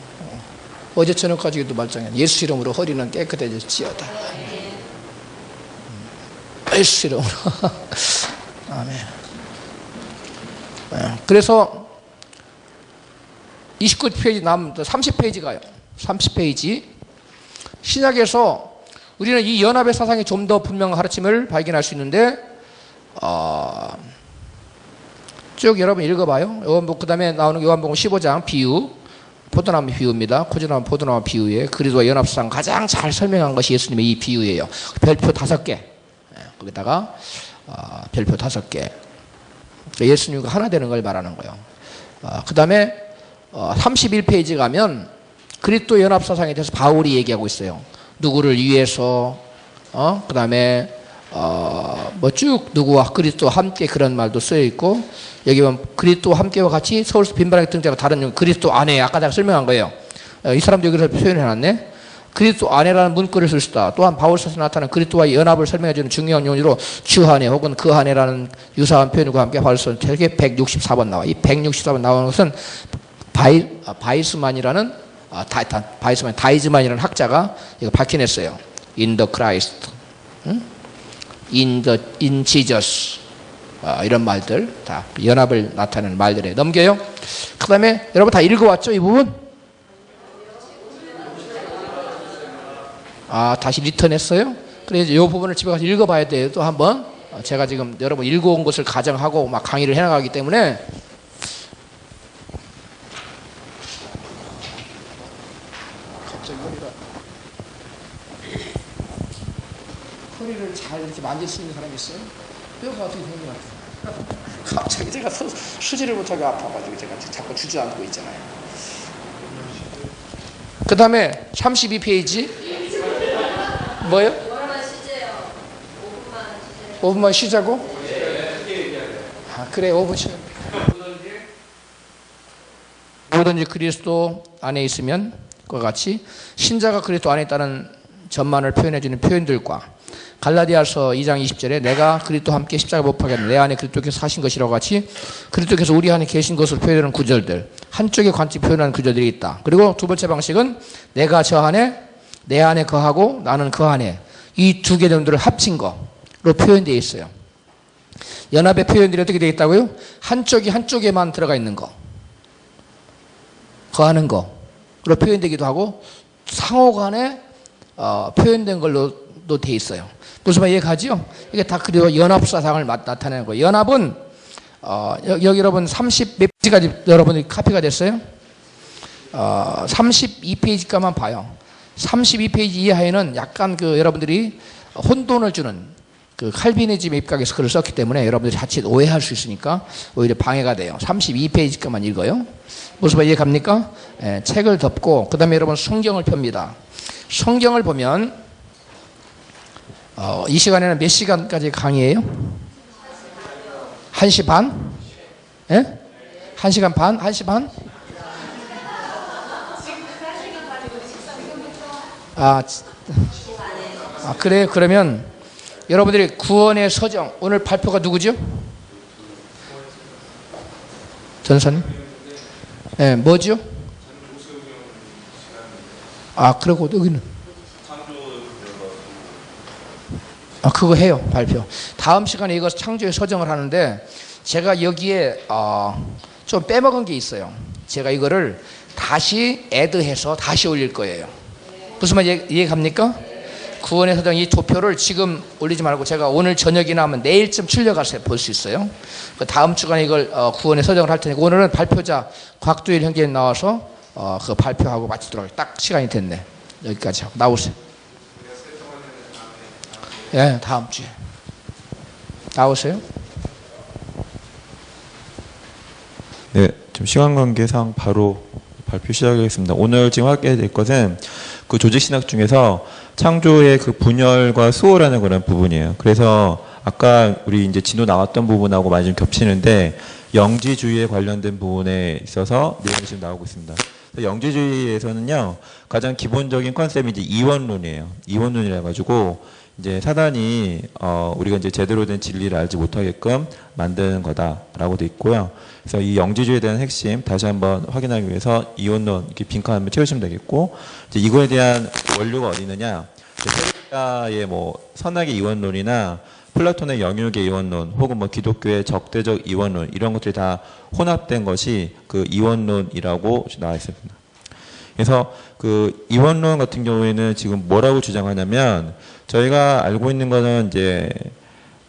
어제 저녁까지도 말짱해. 예수 이름으로 허리는 깨끗해질지어다. 예수 이름으로. 아멘. 그래서 29페이지 남은 30페이지 가요. 30페이지. 신약에서 우리는 이 연합의 사상이 좀 더 분명한 가르침을 발견할 수 있는데 쭉 여러분 읽어봐요. 그 다음에 나오는 요한복음 15장 비유, 포도나무 비유입니다. 고지나무 포도나무 비유에 그리스도와 연합상 가장 잘 설명한 것이 예수님의 이 비유예요. 별표 5개. 거기다가 별표 5개. 예수님과 하나 되는 걸 말하는 거예요. 그 다음에 31페이지 가면 그리스도 연합사상에 대해서 바울이 얘기하고 있어요. 누구를 위해서 그다음에 뭐 쭉 누구와 그리스도와 함께 그런 말도 쓰여 있고 여기 보면 그리스도와 함께와 같이 서울서 빈번하게 등장하고 다른 용 그리스도 안에 아까 제가 설명한 거예요. 이 사람도 여기서 표현해 놨네. 그리스도 안에라는 문구를 쓸 수 있다. 또한 바울서에서 나타나는 그리스도와의 연합을 설명해 주는 중요한 요인으로 주 안에 혹은 그 안에라는 유사한 표현과 함께 바울서 책에 164번 나와. 이 164번 나오는 것은 바이스만이라는 다이즈만이라는 학자가 이거 밝혀냈어요. In the Christ, in Jesus, 이런 말들 다 연합을 나타내는 말들에 넘겨요. 그 다음에 여러분 다 읽어왔죠 이 부분? 다시 리턴했어요? 그래서 이 부분을 집에 가서 읽어봐야 돼요. 또 한번 제가 지금 여러분 읽어온 것을 가정하고 막 강의를 해나가기 때문에 갑자기 허리를 잘 이렇게 만질 수 있는 사람이 있어요? 뼈가 어떻게 생긴 것 같아요? 갑자기 제가 수지를 못하게 아파가지고 제가 자꾸 주저앉고 있잖아요. 그 다음에 32페이지 뭐요? 5분만 쉬자고? 그래 5분 쉬자. 뭐든지 그리스도 안에 있으면 그와 같이 신자가 그리스도 안에 있다는 전만을 표현해주는 표현들과 갈라디아서 2장 20절에 내가 그리스도와 함께 십자가 못 박혔는데 내 안에 그리스도께서 사신 것이라고 같이 그리스도께서 우리 안에 계신 것을 표현하는 구절들 한쪽에 관점 표현하는 구절들이 있다. 그리고 두 번째 방식은 내가 저 안에 내 안에 거하고 나는 그 안에 이 두 개념들을 합친 거로 표현되어 있어요. 연합의 표현들이 어떻게 되어 있다고요? 한쪽이 한쪽에만 들어가 있는 거 거하는 거로 표현되기도 하고 상호간에 표현된 걸로도 되어 있어요. 무슨 말 이해가죠? 이게 다 그리고 연합사상을 나타내는 거예요. 연합은 여기 여러분 30 몇 페이지까지 여러분이 카피가 됐어요? 32페이지까지만 봐요. 32페이지 이하에는 약간 그 여러분들이 혼돈을 주는 그 칼비니즘의 입각에서 글을 썼기 때문에 여러분들이 자칫 오해할 수 있으니까 오히려 방해가 돼요. 32페이지까지만 읽어요. 무슨 말 이해갑니까? 책을 덮고 그 다음에 여러분 성경을 펴니다. 성경을 보면 이 시간에는 몇 시간까지 강의해요? 1시 반? 예? 1시간 반? 1시 반? 그래 그러면 여러분들이 구원의 서정 오늘 발표가 누구죠? 전사님? 뭐죠? 그리고 여기는 그거 해요 발표. 다음 시간에 이거 창조의 서정을 하는데 제가 여기에 좀 빼먹은 게 있어요. 제가 이거를 다시 애드해서 다시 올릴 거예요. 무슨 말 이해갑니까? 구원의 서정 이 도표를 지금 올리지 말고 제가 오늘 저녁이나 하면 내일쯤 출력해서 볼 수 있어요. 다음 주간에 이걸 구원의 서정을 할 테니까 오늘은 발표자 곽두일 형제님 나와서 그거 발표하고 마치도록 딱 시간이 됐네. 여기까지 하고 나오세요. 예, 다음 주에 나오세요. 네, 좀 시간 관계상 바로 발표 시작하겠습니다. 오늘 지금 하게 될 것은 그 조직신학 중에서 창조의 그 분열과 수호라는 그런 부분이에요. 그래서 아까 우리 이제 진도 나왔던 부분하고 많이 좀 겹치는데 영지주의에 관련된 부분에 있어서 내용이 지금 나오고 있습니다. 영지주의에서는요 가장 기본적인 컨셉이 이제 이원론이에요. 이원론이라 가지고 이제 사단이 우리가 이제 제대로 된 진리를 알지 못하게끔 만드는 거다라고 돼 있고요. 그래서 이 영지주의에 대한 핵심 다시 한번 확인하기 위해서 이원론 이렇게 빈칸 한번 채우시면 되겠고 이제 이거에 대한 원료가 어디 있느냐? 페르시아의 뭐 선악의 이원론이나 플라톤의 영육의 이원론 혹은 뭐 기독교의 적대적 이원론 이런 것들이 다 혼합된 것이 그 이원론이라고 나와 있습니다. 그래서 그 이원론 같은 경우에는 지금 뭐라고 주장하냐면 저희가 알고 있는 거는 이제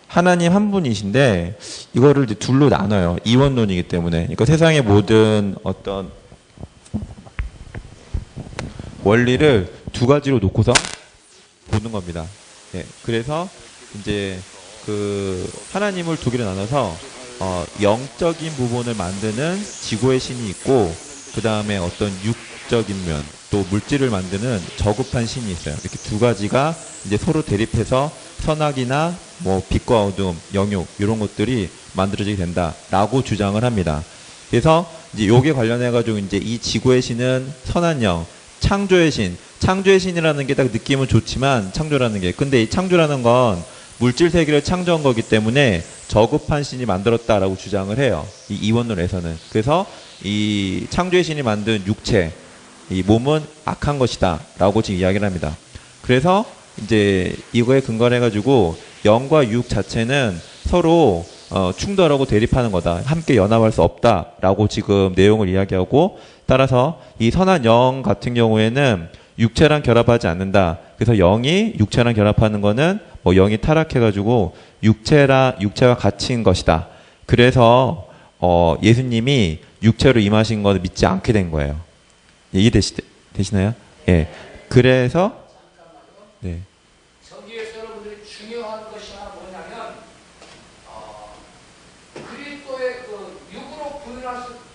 하나님 한 분이신데 이거를 이제 둘로 나눠요. 이원론이기 때문에. 그러니까 세상의 모든 어떤 원리를 두 가지로 놓고서 보는 겁니다. 네, 그래서 이제 그 하나님을 두 개로 나눠서 영적인 부분을 만드는 지구의 신이 있고 그 다음에 어떤 육적인 면, 또 물질을 만드는 저급한 신이 있어요. 이렇게 두 가지가 이제 서로 대립해서 선악이나 뭐 빛과 어둠, 영육 이런 것들이 만들어지게 된다라고 주장을 합니다. 그래서 이제 요게 관련해 가지고 이제 이 지구의 신은 선한 영, 창조의 신, 창조의 신이라는 게 딱 느낌은 좋지만 창조라는 게 근데 이 창조라는 건 물질 세계를 창조한 거기 때문에 저급한 신이 만들었다라고 주장을 해요. 이 이원론에서는. 그래서 이 창조의 신이 만든 육체, 이 몸은 악한 것이다라고 지금 이야기를 합니다. 그래서 이제 이거에 근거를 해가지고 영과 육 자체는 서로 충돌하고 대립하는 거다. 함께 연합할 수 없다라고 지금 내용을 이야기하고 따라서 이 선한 영 같은 경우에는 육체랑 결합하지 않는다. 그래서 영이 육체랑 결합하는 거는 뭐 영이 타락해가지고 육체가 갇힌 것이다. 그래서 예수님이 육체로 임하신 것을 믿지 않게 된 거예요. 이해되시나요? 예. 그래서 네. 성경에서 여러분들이 중요한 것이 하나 뭐냐면 그리스도의 그 육으로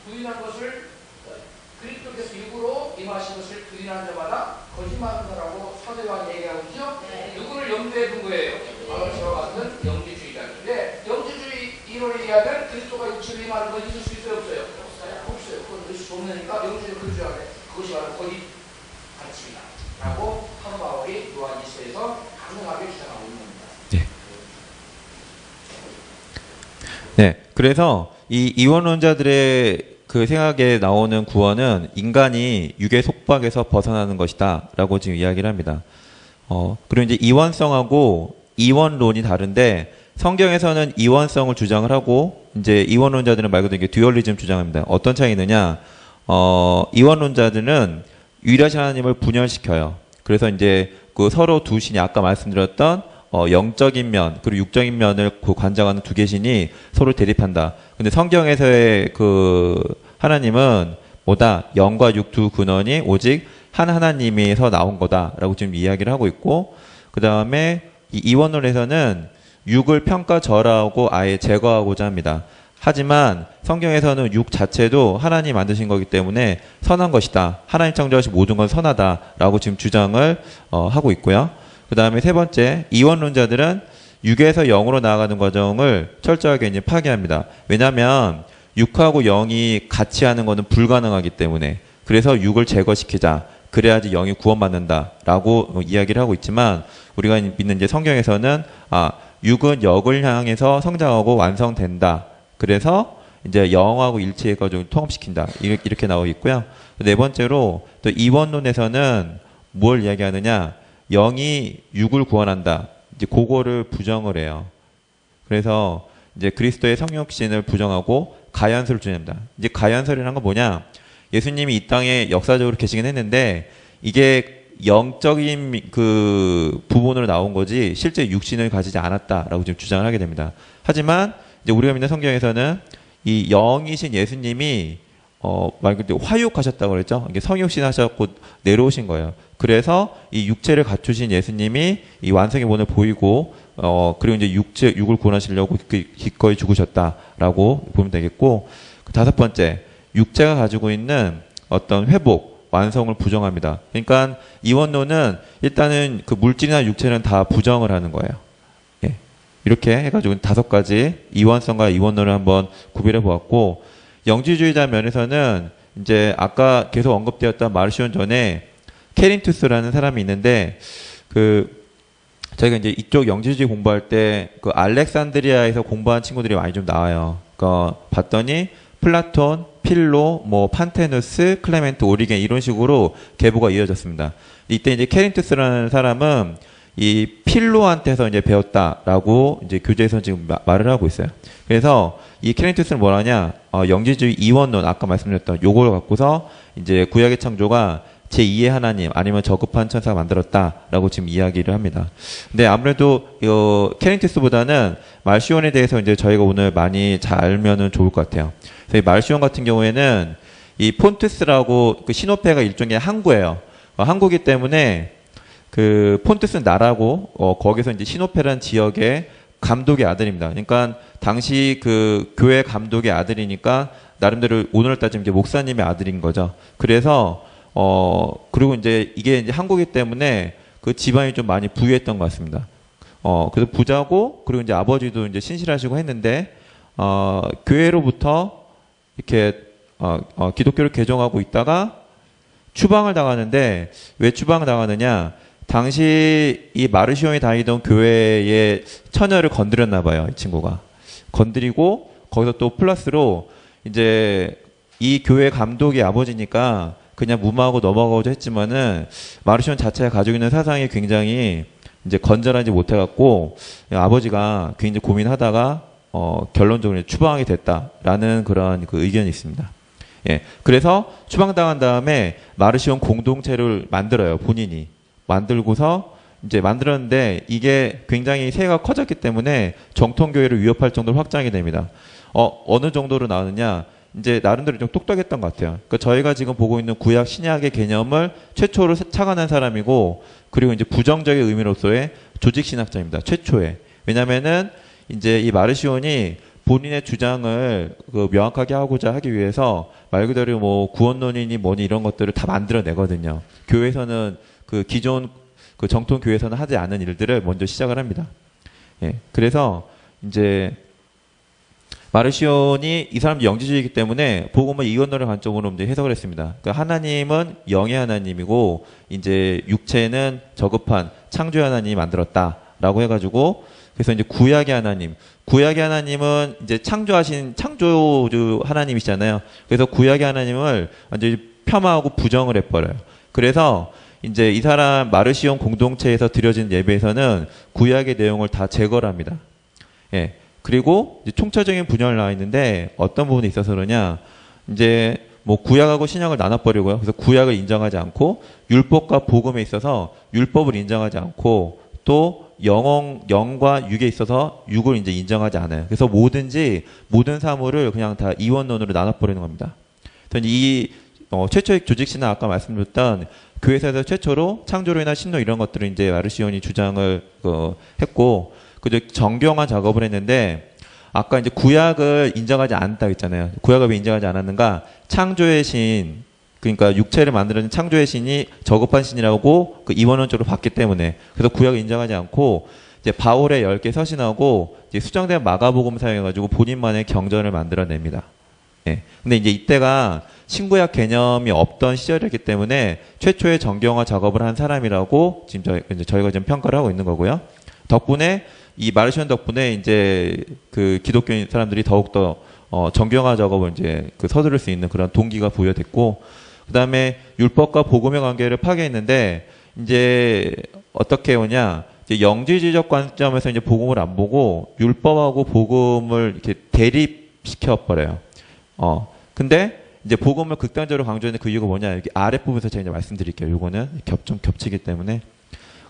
부인한 것을 그리스도께서 육으로 임하신 것을 부인한 자마다 거짓말한다라고 사도 요한이 얘기하고 있죠. 누구를 염두에 둔 거예요? 바로 저와 같은 영지주의자인데 영지주의 이론에 의하면 그리스도가 육체로 임하는 건 있을 수 있어요? 없어요? 없어요. 그건 그리스도 종교니까 영지주의 그런 줄 알아요. 그것이 바로 거짓 가르침이다라고 사도 바울이 요한일서에서 강력하게 주장하고 있는 겁니다. 네. 네. 그래서 이 이원론자들의 그 생각에 나오는 구원은 인간이 육의 속박에서 벗어나는 것이다라고 지금 이야기를 합니다. 그리고 이제 이원성하고 이원론이 다른데 성경에서는 이원성을 주장을 하고 이제 이원론자들은 말 그대로 이게 듀얼리즘 주장합니다. 어떤 차이느냐? 이원론자들은 유일하신 하나님을 분열시켜요. 그래서 이제 그 서로 두 신이 아까 말씀드렸던 영적인 면 그리고 육적인 면을 관장하는 두 개신이 서로 대립한다. 근데 성경에서의 그 하나님은 뭐다? 영과 육 두 근원이 오직 한 하나님에서 나온 거다라고 지금 이야기를 하고 있고 그 다음에 이 이원론에서는 육을 평가절하하고 아예 제거하고자 합니다. 하지만 성경에서는 육 자체도 하나님 만드신 거기 때문에 선한 것이다. 하나님 창조하신 모든 건 선하다라고 지금 주장을 하고 있고요. 그 다음에 세 번째, 이원론자들은 육에서 영으로 나아가는 과정을 철저하게 이제 파괴합니다. 왜냐하면 육하고 영이 같이 하는 것은 불가능하기 때문에 그래서 육을 제거시키자. 그래야지 영이 구원받는다라고 이야기를 하고 있지만 우리가 믿는 이제 성경에서는 육은 영을 향해서 성장하고 완성된다. 그래서 이제 영하고 일체해가지고 통합시킨다. 이렇게 나와 있고요. 네 번째로 또 이원론에서는 뭘 이야기하느냐? 영이 육을 구원한다. 이제 그거를 부정을 해요. 그래서 이제 그리스도의 성육신을 부정하고 가연설을 주장합니다. 이제 가연설이라는 건 뭐냐? 예수님이 이 땅에 역사적으로 계시긴 했는데 이게 영적인 그 부분으로 나온 거지 실제 육신을 가지지 않았다라고 지금 주장을 하게 됩니다. 하지만 이제 우리가 믿는 성경에서는 이 영이신 예수님이 말 그대로 화육하셨다고 그랬죠. 이게 성육신 하셨고 내려오신 거예요. 그래서 이 육체를 갖추신 예수님이 이 완성의 본을 보이고 그리고 이제 육을 구원하시려고 기꺼이 죽으셨다라고 보면 되겠고 다섯 번째 육체가 가지고 있는 어떤 회복, 완성을 부정합니다. 그러니까 이원론은 일단은 그 물질이나 육체는 다 부정을 하는 거예요. 예. 이렇게 해가지고 다섯 가지 이원성과 이원론을 한번 구별해 보았고 영지주의자 면에서는 이제 아까 계속 언급되었던 마르시온 전에 케린투스라는 사람이 있는데 저희가 이제 이쪽 영지주의 공부할 때 그 알렉산드리아에서 공부한 친구들이 많이 좀 나와요. 그러니까 봤더니 플라톤, 필로, 뭐 판테누스, 클레멘트, 오리겐 이런 식으로 계보가 이어졌습니다. 이때 이제 케린투스라는 사람은 이 필로한테서 이제 배웠다라고 이제 교재에서 지금 말을 하고 있어요. 그래서 이 케린투스는 뭐라냐? 영지주의 이원론 아까 말씀드렸던 요걸 갖고서 이제 구약의 창조가 제2의 하나님 아니면 저급한 천사가 만들었다라고 지금 이야기를 합니다. 근데 아무래도 케린투스보다는 말시온에 대해서 이제 저희가 오늘 많이 잘 알면은 좋을 것 같아요. 그래서 이 말시온 같은 경우에는 이 폰투스라고 그 시노페가 일종의 항구예요. 항구기 때문에 그 폰투스는 나라고 거기서 이제 시노페라는 지역의 감독의 아들입니다. 그러니까 당시 그 교회 감독의 아들이니까 나름대로 오늘 따지면 이제 목사님의 아들인 거죠. 그래서 그리고 이게 이제 한국이기 때문에 그 집안이 좀 많이 부유했던 것 같습니다. 그래서 부자고, 그리고 이제 아버지도 이제 신실하시고 했는데, 교회로부터 이렇게, 기독교를 개종하고 있다가 추방을 당하는데, 왜 추방을 당하느냐? 당시 이 마르시온이 다니던 교회의 처녀를 건드렸나 봐요, 이 친구가. 건드리고, 거기서 또 플러스로, 이제 이 교회 감독이 아버지니까 그냥 무마하고 넘어가고자 했지만은, 마르시온 자체가 가지고 있는 사상이 굉장히 이제 건전하지 못해갖고, 아버지가 굉장히 고민하다가, 결론적으로 추방하게 됐다라는 그런 그 의견이 있습니다. 예. 그래서 추방당한 다음에 마르시온 공동체를 만들어요, 본인이. 만들고서 이제 만들었는데 이게 굉장히 세가 커졌기 때문에 정통교회를 위협할 정도로 확장이 됩니다. 어느 정도로 나오느냐? 이제 나름대로 좀 똑똑했던 것 같아요. 그러니까 저희가 지금 보고 있는 구약 신약의 개념을 최초로 착안한 사람이고, 그리고 이제 부정적인 의미로서의 조직 신학자입니다. 최초에. 왜냐면은 이제 이 마르시온이 본인의 주장을 그 명확하게 하고자 하기 위해서 말 그대로 뭐 구원론이니 뭐니 이런 것들을 다 만들어내거든요. 교회에서는 그 기존 그 정통 교회에서는 하지 않은 일들을 먼저 시작을 합니다. 예. 그래서 이제 마르시온이 이 사람도 영지주의이기 때문에 복음을 이원론의 관점으로 이제 해석을 했습니다. 그러니까 하나님은 영의 하나님이고 이제 육체는 저급한 창조의 하나님이 만들었다라고 해가지고, 그래서 이제 구약의 하나님은 이제 창조하신 창조주 하나님이시잖아요. 그래서 구약의 하나님을 완전히 폄하하고 부정을 해버려요. 그래서 이제 이 사람 마르시온 공동체에서 드려진 예배에서는 구약의 내용을 다 제거를 합니다. 예. 그리고 이제 총체적인 분열이 나와 있는데 어떤 부분에 있어서 그러냐? 이제 뭐 구약하고 신약을 나눠버리고요. 그래서 구약을 인정하지 않고, 율법과 복음에 있어서 율법을 인정하지 않고, 또 영과 육에 있어서 육을 이제 인정하지 않아요. 그래서 모든 사물을 그냥 다 이원론으로 나눠버리는 겁니다. 그래서 이 최초의 조직신학, 아까 말씀드렸던 교회에서 최초로 창조론이나 신론 이런 것들을 이제 마르시온이 주장을 했고, 그저 정교한 작업을 했는데, 아까 이제 구약을 인정하지 않았다고 했잖아요. 구약을 왜 인정하지 않았는가? 창조의 신, 그러니까 육체를 만드는 창조의 신이 저급한 신이라고 그 이원론적으로 봤기 때문에, 그래서 구약을 인정하지 않고 이제 바울의 10개 서신하고 이제 수정된 마가복음 사용해가지고 본인만의 경전을 만들어냅니다. 예. 근데 이제 이때가 신구약 개념이 없던 시절이었기 때문에 최초의 정경화 작업을 한 사람이라고 지금 저희가 지금 평가를 하고 있는 거고요. 덕분에 이 마르시온 덕분에 이제 그 기독교인 사람들이 더욱더 정경화 작업을 이제 그 서두를 수 있는 그런 동기가 부여됐고, 그 다음에 율법과 복음의 관계를 파괴했는데, 이제 어떻게 오냐? 이제 영지주의적 관점에서 이제 복음을 안 보고 율법하고 복음을 이렇게 대립시켜 버려요. 근데 이제 복음을 극단적으로 강조하는 그 이유가 뭐냐? 여기 아랫부분에서 제가 이제 말씀드릴게요. 요거는 좀 겹치기 때문에.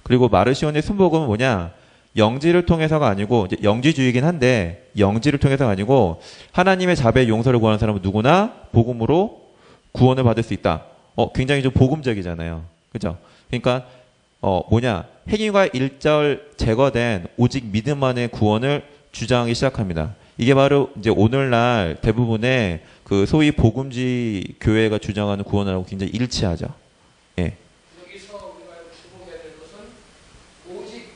그리고 마르시온의 순복음은 뭐냐? 영지를 통해서가 아니고, 이제 영지주의이긴 한데 영지를 통해서가 아니고, 하나님의 자비의 용서를 구하는 사람은 누구나 복음으로 구원을 받을 수 있다. 굉장히 좀 복음적이잖아요. 그죠? 그러니까 행위가 일절 제거된 오직 믿음만의 구원을 주장하기 시작합니다. 이게 바로 이제 오늘날 대부분의 그 소위 복음주의 교회가 주장하는 구원하고 굉장히 일치하죠. 예. 여기서 우리가 주목해야 될 것은 오직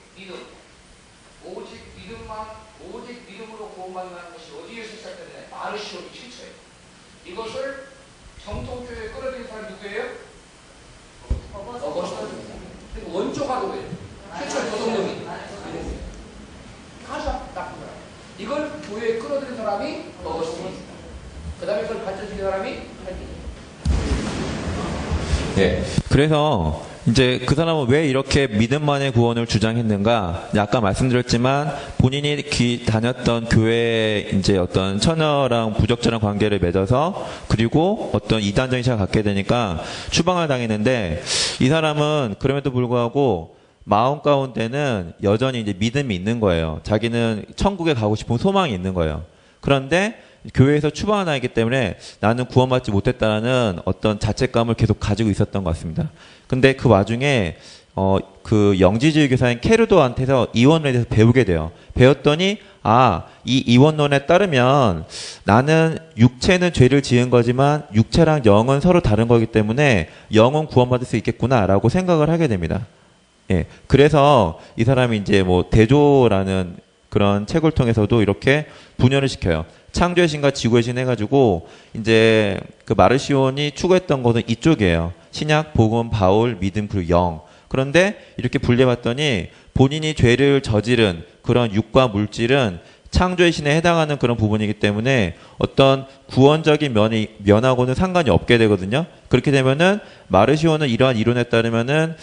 믿음으로 구원받는다는 것이 어디에서 시작되냐? 마르시온이 최초예요. 이것을 정통교회에 끌어들인 사람이 누구예요? 어거스틴입니다. 원조가 누구예요? 최초의 도덕론이. 가자, 나쁜 사람. 이걸 교회에 끌어들인 사람이 어거스틴입니다. 그 다음에 그걸 발전시킨 사람이 칼빈이에요. 네. 그래서 이제 그 사람은 왜 이렇게 믿음만의 구원을 주장했는가? 아까 말씀드렸지만 본인이 다녔던 교회에 이제 어떤 처녀랑 부적절한 관계를 맺어서, 그리고 어떤 이단적인 시각을 갖게 되니까 추방을 당했는데, 이 사람은 그럼에도 불구하고 마음 가운데는 여전히 이제 믿음이 있는 거예요. 자기는 천국에 가고 싶은 소망이 있는 거예요. 그런데 교회에서 추방을 당했기 때문에 나는 구원받지 못했다는 어떤 자책감을 계속 가지고 있었던 것 같습니다. 근데 그 와중에 그 영지주의 교사인 케르도한테서 이원론에 대해서 배우게 돼요. 배웠더니 이 이원론에 따르면 나는 육체는 죄를 지은 거지만 육체랑 영은 서로 다른 거기 때문에 영은 구원받을 수 있겠구나라고 생각을 하게 됩니다. 예. 그래서 이 사람이 이제 뭐 대조라는 그런 책을 통해서도 이렇게 분열을 시켜요. 창조의 신과 지구의 신 해가지고 이제 그 마르시온이 추구했던 것은 이쪽이에요. 신약, 복음, 바울, 믿음, 그리고 영. 그런데 이렇게 분리해봤더니 본인이 죄를 저지른 그런 육과 물질은 창조의 신에 해당하는 그런 부분이기 때문에 어떤 구원적인 면하고는 상관이 없게 되거든요. 그렇게 되면은 마르시온은 이러한 이론에 따르면은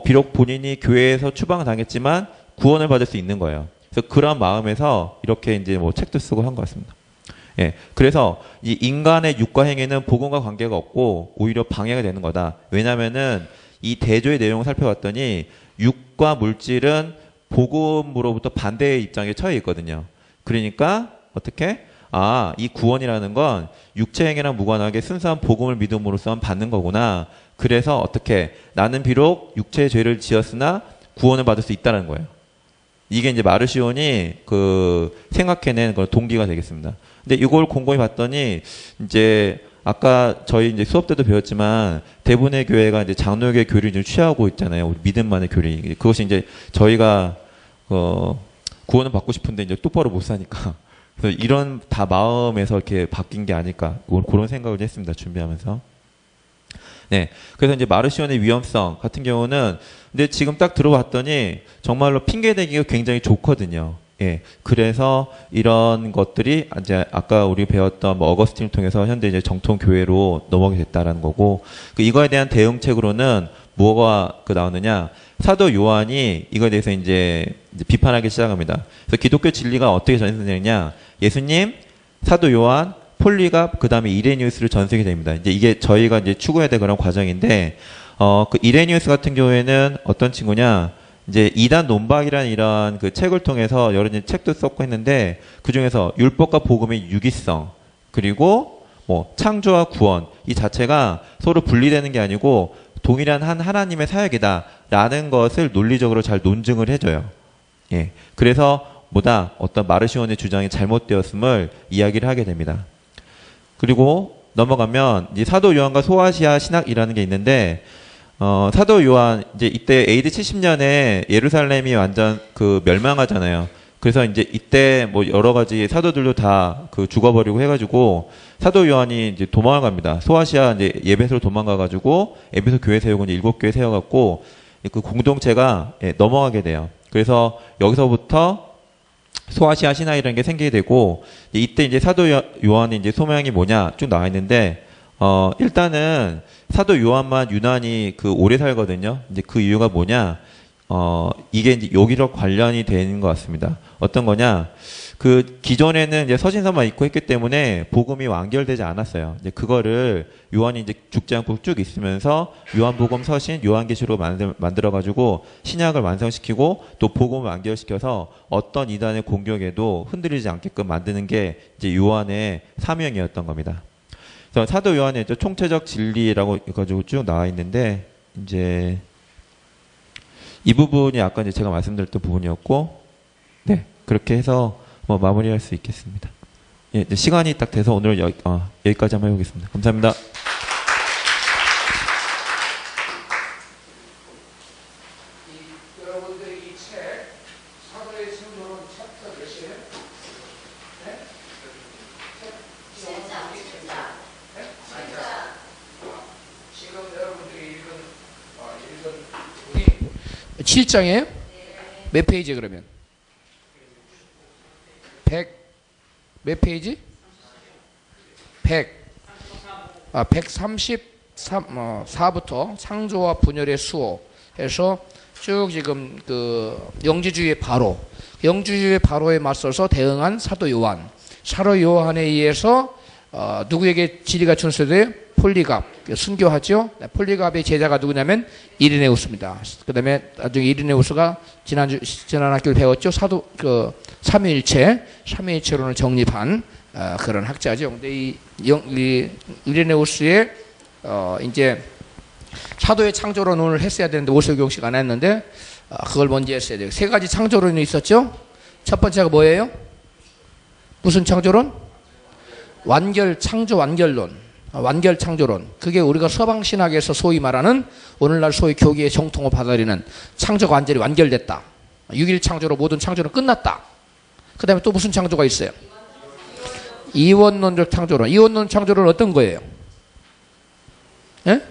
비록 본인이 교회에서 추방당했지만 구원을 받을 수 있는 거예요. 그래서 그런 마음에서 이렇게 이제 뭐 책도 쓰고 한 것 같습니다. 예. 그래서 이 인간의 육과 행위는 복음과 관계가 없고 오히려 방해가 되는 거다. 왜냐면은 이 대조의 내용을 살펴봤더니 육과 물질은 복음으로부터 반대의 입장에 처해 있거든요. 그러니까 어떻게? 이 구원이라는 건 육체 행위랑 무관하게 순수한 복음을 믿음으로써 받는 거구나. 그래서 어떻게? 나는 비록 육체의 죄를 지었으나 구원을 받을 수 있다는 거예요. 이게 이제 마르시온이 생각해낸 그런 동기가 되겠습니다. 근데 이걸 곰곰이 봤더니 이제 아까 저희 이제 수업 때도 배웠지만 대부분의 교회가 이제 장로교의 교리를 좀 취하고 있잖아요. 우리 믿음만의 교리. 그것이 이제 저희가 구원을 받고 싶은데 이제 똑바로 못 사니까. 그래서 이런 다 마음에서 이렇게 바뀐 게 아닐까. 그런 생각을 했습니다. 준비하면서. 네. 그래서 이제 마르시온의 위험성 같은 경우는 근데 지금 딱 들어봤더니 정말로 핑계대기가 굉장히 좋거든요. 예. 그래서 이런 것들이 이제 아까 우리 배웠던 뭐 어거스틴을 통해서 현재 이제 정통 교회로 넘어가게 됐다라는 거고 이거에 대한 대응책으로는 뭐가 나오느냐? 사도 요한이 이거에 대해서 이제 비판하기 시작합니다. 그래서 기독교 진리가 어떻게 전해지느냐? 예수님, 사도 요한, 폴리갑, 그 다음에 이레니우스를 전수하게 됩니다. 이제 이게 저희가 이제 추구해야 될 그런 과정인데, 그 이레니우스 같은 경우에는 어떤 친구냐, 이제 이단 논박이라는 이런 그 책을 통해서 여러 책도 썼고 했는데, 그 중에서 율법과 복음의 유기성, 그리고 뭐 창조와 구원, 이 자체가 서로 분리되는 게 아니고 동일한 한 하나님의 사역이다라는 것을 논리적으로 잘 논증을 해줘요. 예. 그래서 어떤 마르시온의 주장이 잘못되었음을 이야기를 하게 됩니다. 그리고 넘어가면 이제 사도 요한과 소아시아 신학이라는 게 있는데 사도 요한 이제 이때 AD 70년에 예루살렘이 완전 멸망하잖아요. 그래서 이제 이때 뭐 여러 가지 사도들도 다 죽어버리고 해가지고 사도 요한이 이제 도망을 갑니다. 소아시아 이제 예배소로 도망가가지고 에베소 교회 세우고 이제 7교회 세워갖고 그 공동체가 넘어가게 돼요. 그래서 여기서부터 소아시아 신학이라는 게 생기게 되고 이때 이제 사도 요한의 이제 소명이 뭐냐 쭉 나와 있는데 일단은 사도 요한만 유난히 오래 살거든요. 이제 그 이유가 뭐냐? 이게 이제 여기로 관련이 되는 것 같습니다. 어떤 거냐? 기존에는 이제 서신서만 있고 했기 때문에 복음이 완결되지 않았어요. 이제 그거를 요한이 이제 죽지 않고 쭉 있으면서 요한복음 서신, 요한계시록 만들어가지고 신약을 완성시키고 또 복음을 완결시켜서 어떤 이단의 공격에도 흔들리지 않게끔 만드는 게 이제 요한의 사명이었던 겁니다. 그래서 사도 요한의 총체적 진리라고 해가지고 쭉 나와 있는데 이제 이 부분이 아까 이제 제가 말씀드렸던 부분이었고, 네, 그렇게 해서 마무리할 수 있겠습니다. 예, 이제 시간이 딱 돼서 오늘 여기까지 한번 해보겠습니다. 감사합니다. 여러분들이 이 책 사도의 성경은 챕터 몇이에요? 네? 진짜. 네? 지금 여러분들이 읽은 7장이에요? 몇 페이지 그러면? 100 몇 페이지? 133, 4부터 창조와 분열의 수호 해서 쭉 지금 영지주의의 바로에 맞서서 대응한 사도 요한에 의해서 누구에게 진리가 전수돼요? 폴리갑, 순교하죠. 폴리갑의 제자가 누구냐면 이르네우스입니다. 그 다음에 나중에 이르네우스가 지난 학기를 배웠죠. 삼위일체론을 정립한 그런 학자죠. 근데 이 이르네우스의 이제 사도의 창조론을 했어야 되는데 오세경 씨가 안 했는데 그걸 먼저 했어야 돼요. 세 가지 창조론이 있었죠. 첫 번째가 뭐예요? 무슨 창조론? 완결 창조 완결론. 완결 창조론. 그게 우리가 서방 신학에서 소위 말하는 오늘날 소위 교계의 정통을 받아들이는 창조가 완전히 완결됐다. 6일 창조로 모든 창조는 끝났다. 그 다음에 또 무슨 창조가 있어요? 이원론적 창조론. 이원론 창조론은 어떤 거예요? 예?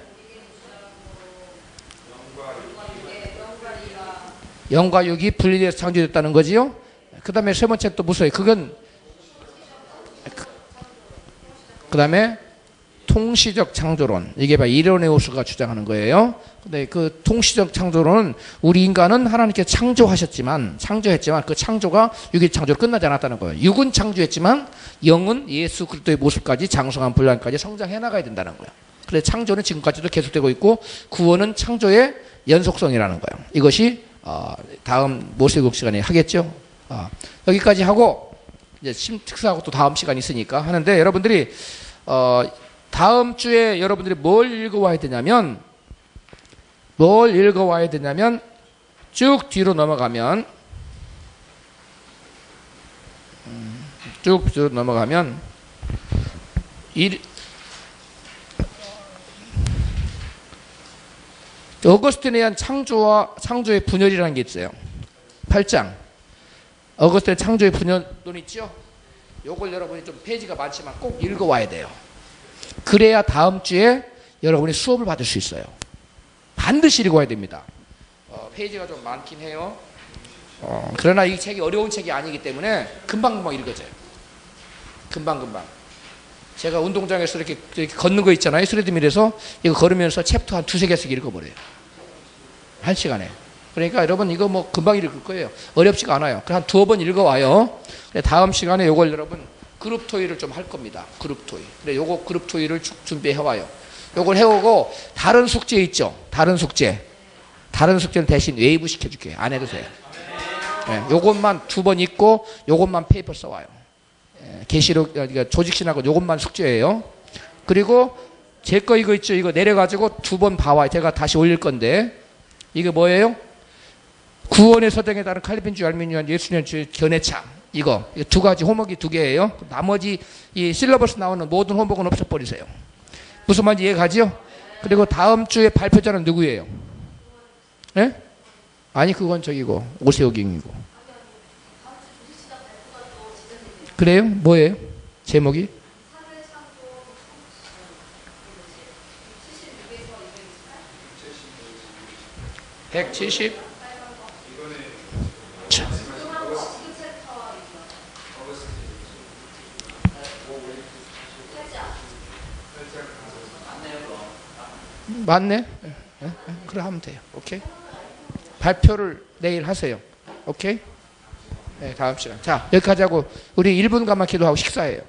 영과 육이 분리돼서 창조됐다는 거지요. 그 다음에 세 번째 또 무슨 그건 그 다음에 통시적 창조론. 이게 바로 이레네우스가 주장하는 거예요. 근데 그 통시적 창조론은 우리 인간은 하나님께서 창조했지만 그 창조가 육일 창조로 끝나지 않았다는 거예요. 육은 창조했지만 영은 예수 그리스도의 모습까지 장성한 분량까지 성장해 나가야 된다는 거예요. 그래서 창조는 지금까지도 계속되고 있고 구원은 창조의 연속성이라는 거예요. 이것이 다음 모세국 시간에 하겠죠. 여기까지 하고 이제 특사하고 또 다음 시간이 있으니까 하는데 여러분들이 다음 주에 여러분들이 뭘 읽어와야 되냐면 쭉 뒤로 넘어가면 어거스틴에 의한 창조와 창조의 분열이라는 게 있어요. 8장 어거스틴의 창조의 분열론 있죠? 요걸 여러분이 좀 페이지가 많지만 꼭 읽어와야 돼요. 그래야 다음 주에 여러분이 수업을 받을 수 있어요. 반드시 읽어야 됩니다. 페이지가 좀 많긴 해요. 그러나 이 책이 어려운 책이 아니기 때문에 금방금방 읽어져요. 금방금방. 제가 운동장에서 이렇게 걷는 거 있잖아요. 트레드밀에서 이거 걸으면서 챕터 한 두세 개씩 읽어버려요. 1시간에. 그러니까 여러분 이거 뭐 금방 읽을 거예요. 어렵지가 않아요. 한 두어 번 읽어와요. 다음 시간에 요걸 여러분 그룹 토의를 좀 할 겁니다. 그룹 토의. 그래 요거 그룹 토의를 쭉 준비해와요. 요걸 해오고 다른 숙제 있죠. 다른 숙제는 대신 웨이브 시켜줄게요. 안 해도 돼요. 네, 요것만 두 번 읽고 요것만 페이퍼 써와요. 계시록 그러니까 조직신학은 요것만 숙제예요. 그리고 제 거 이거 있죠. 이거 내려가지고 두 번 봐와요. 제가 다시 올릴 건데 이거 뭐예요? 구원의 서정에 따른 칼빈주의 알미니안 예수년주의 견해창. 이거 두 가지 호목이 두 개예요. 나머지 이 실러버스 나오는 모든 호목은 없애버리세요. 무슨 말인지 이해가지요? 그리고 다음 주에 발표자는 누구예요? 예? 아니 그건 저기고 오세호경이고. 그래요? 뭐예요? 제목이? 170? 맞네? 그래 하면 돼요. 오케이? 발표를 내일 하세요. 오케이? 네, 다음 시간. 자, 여기까지 하고 우리 1분간만 기도하고 식사해요.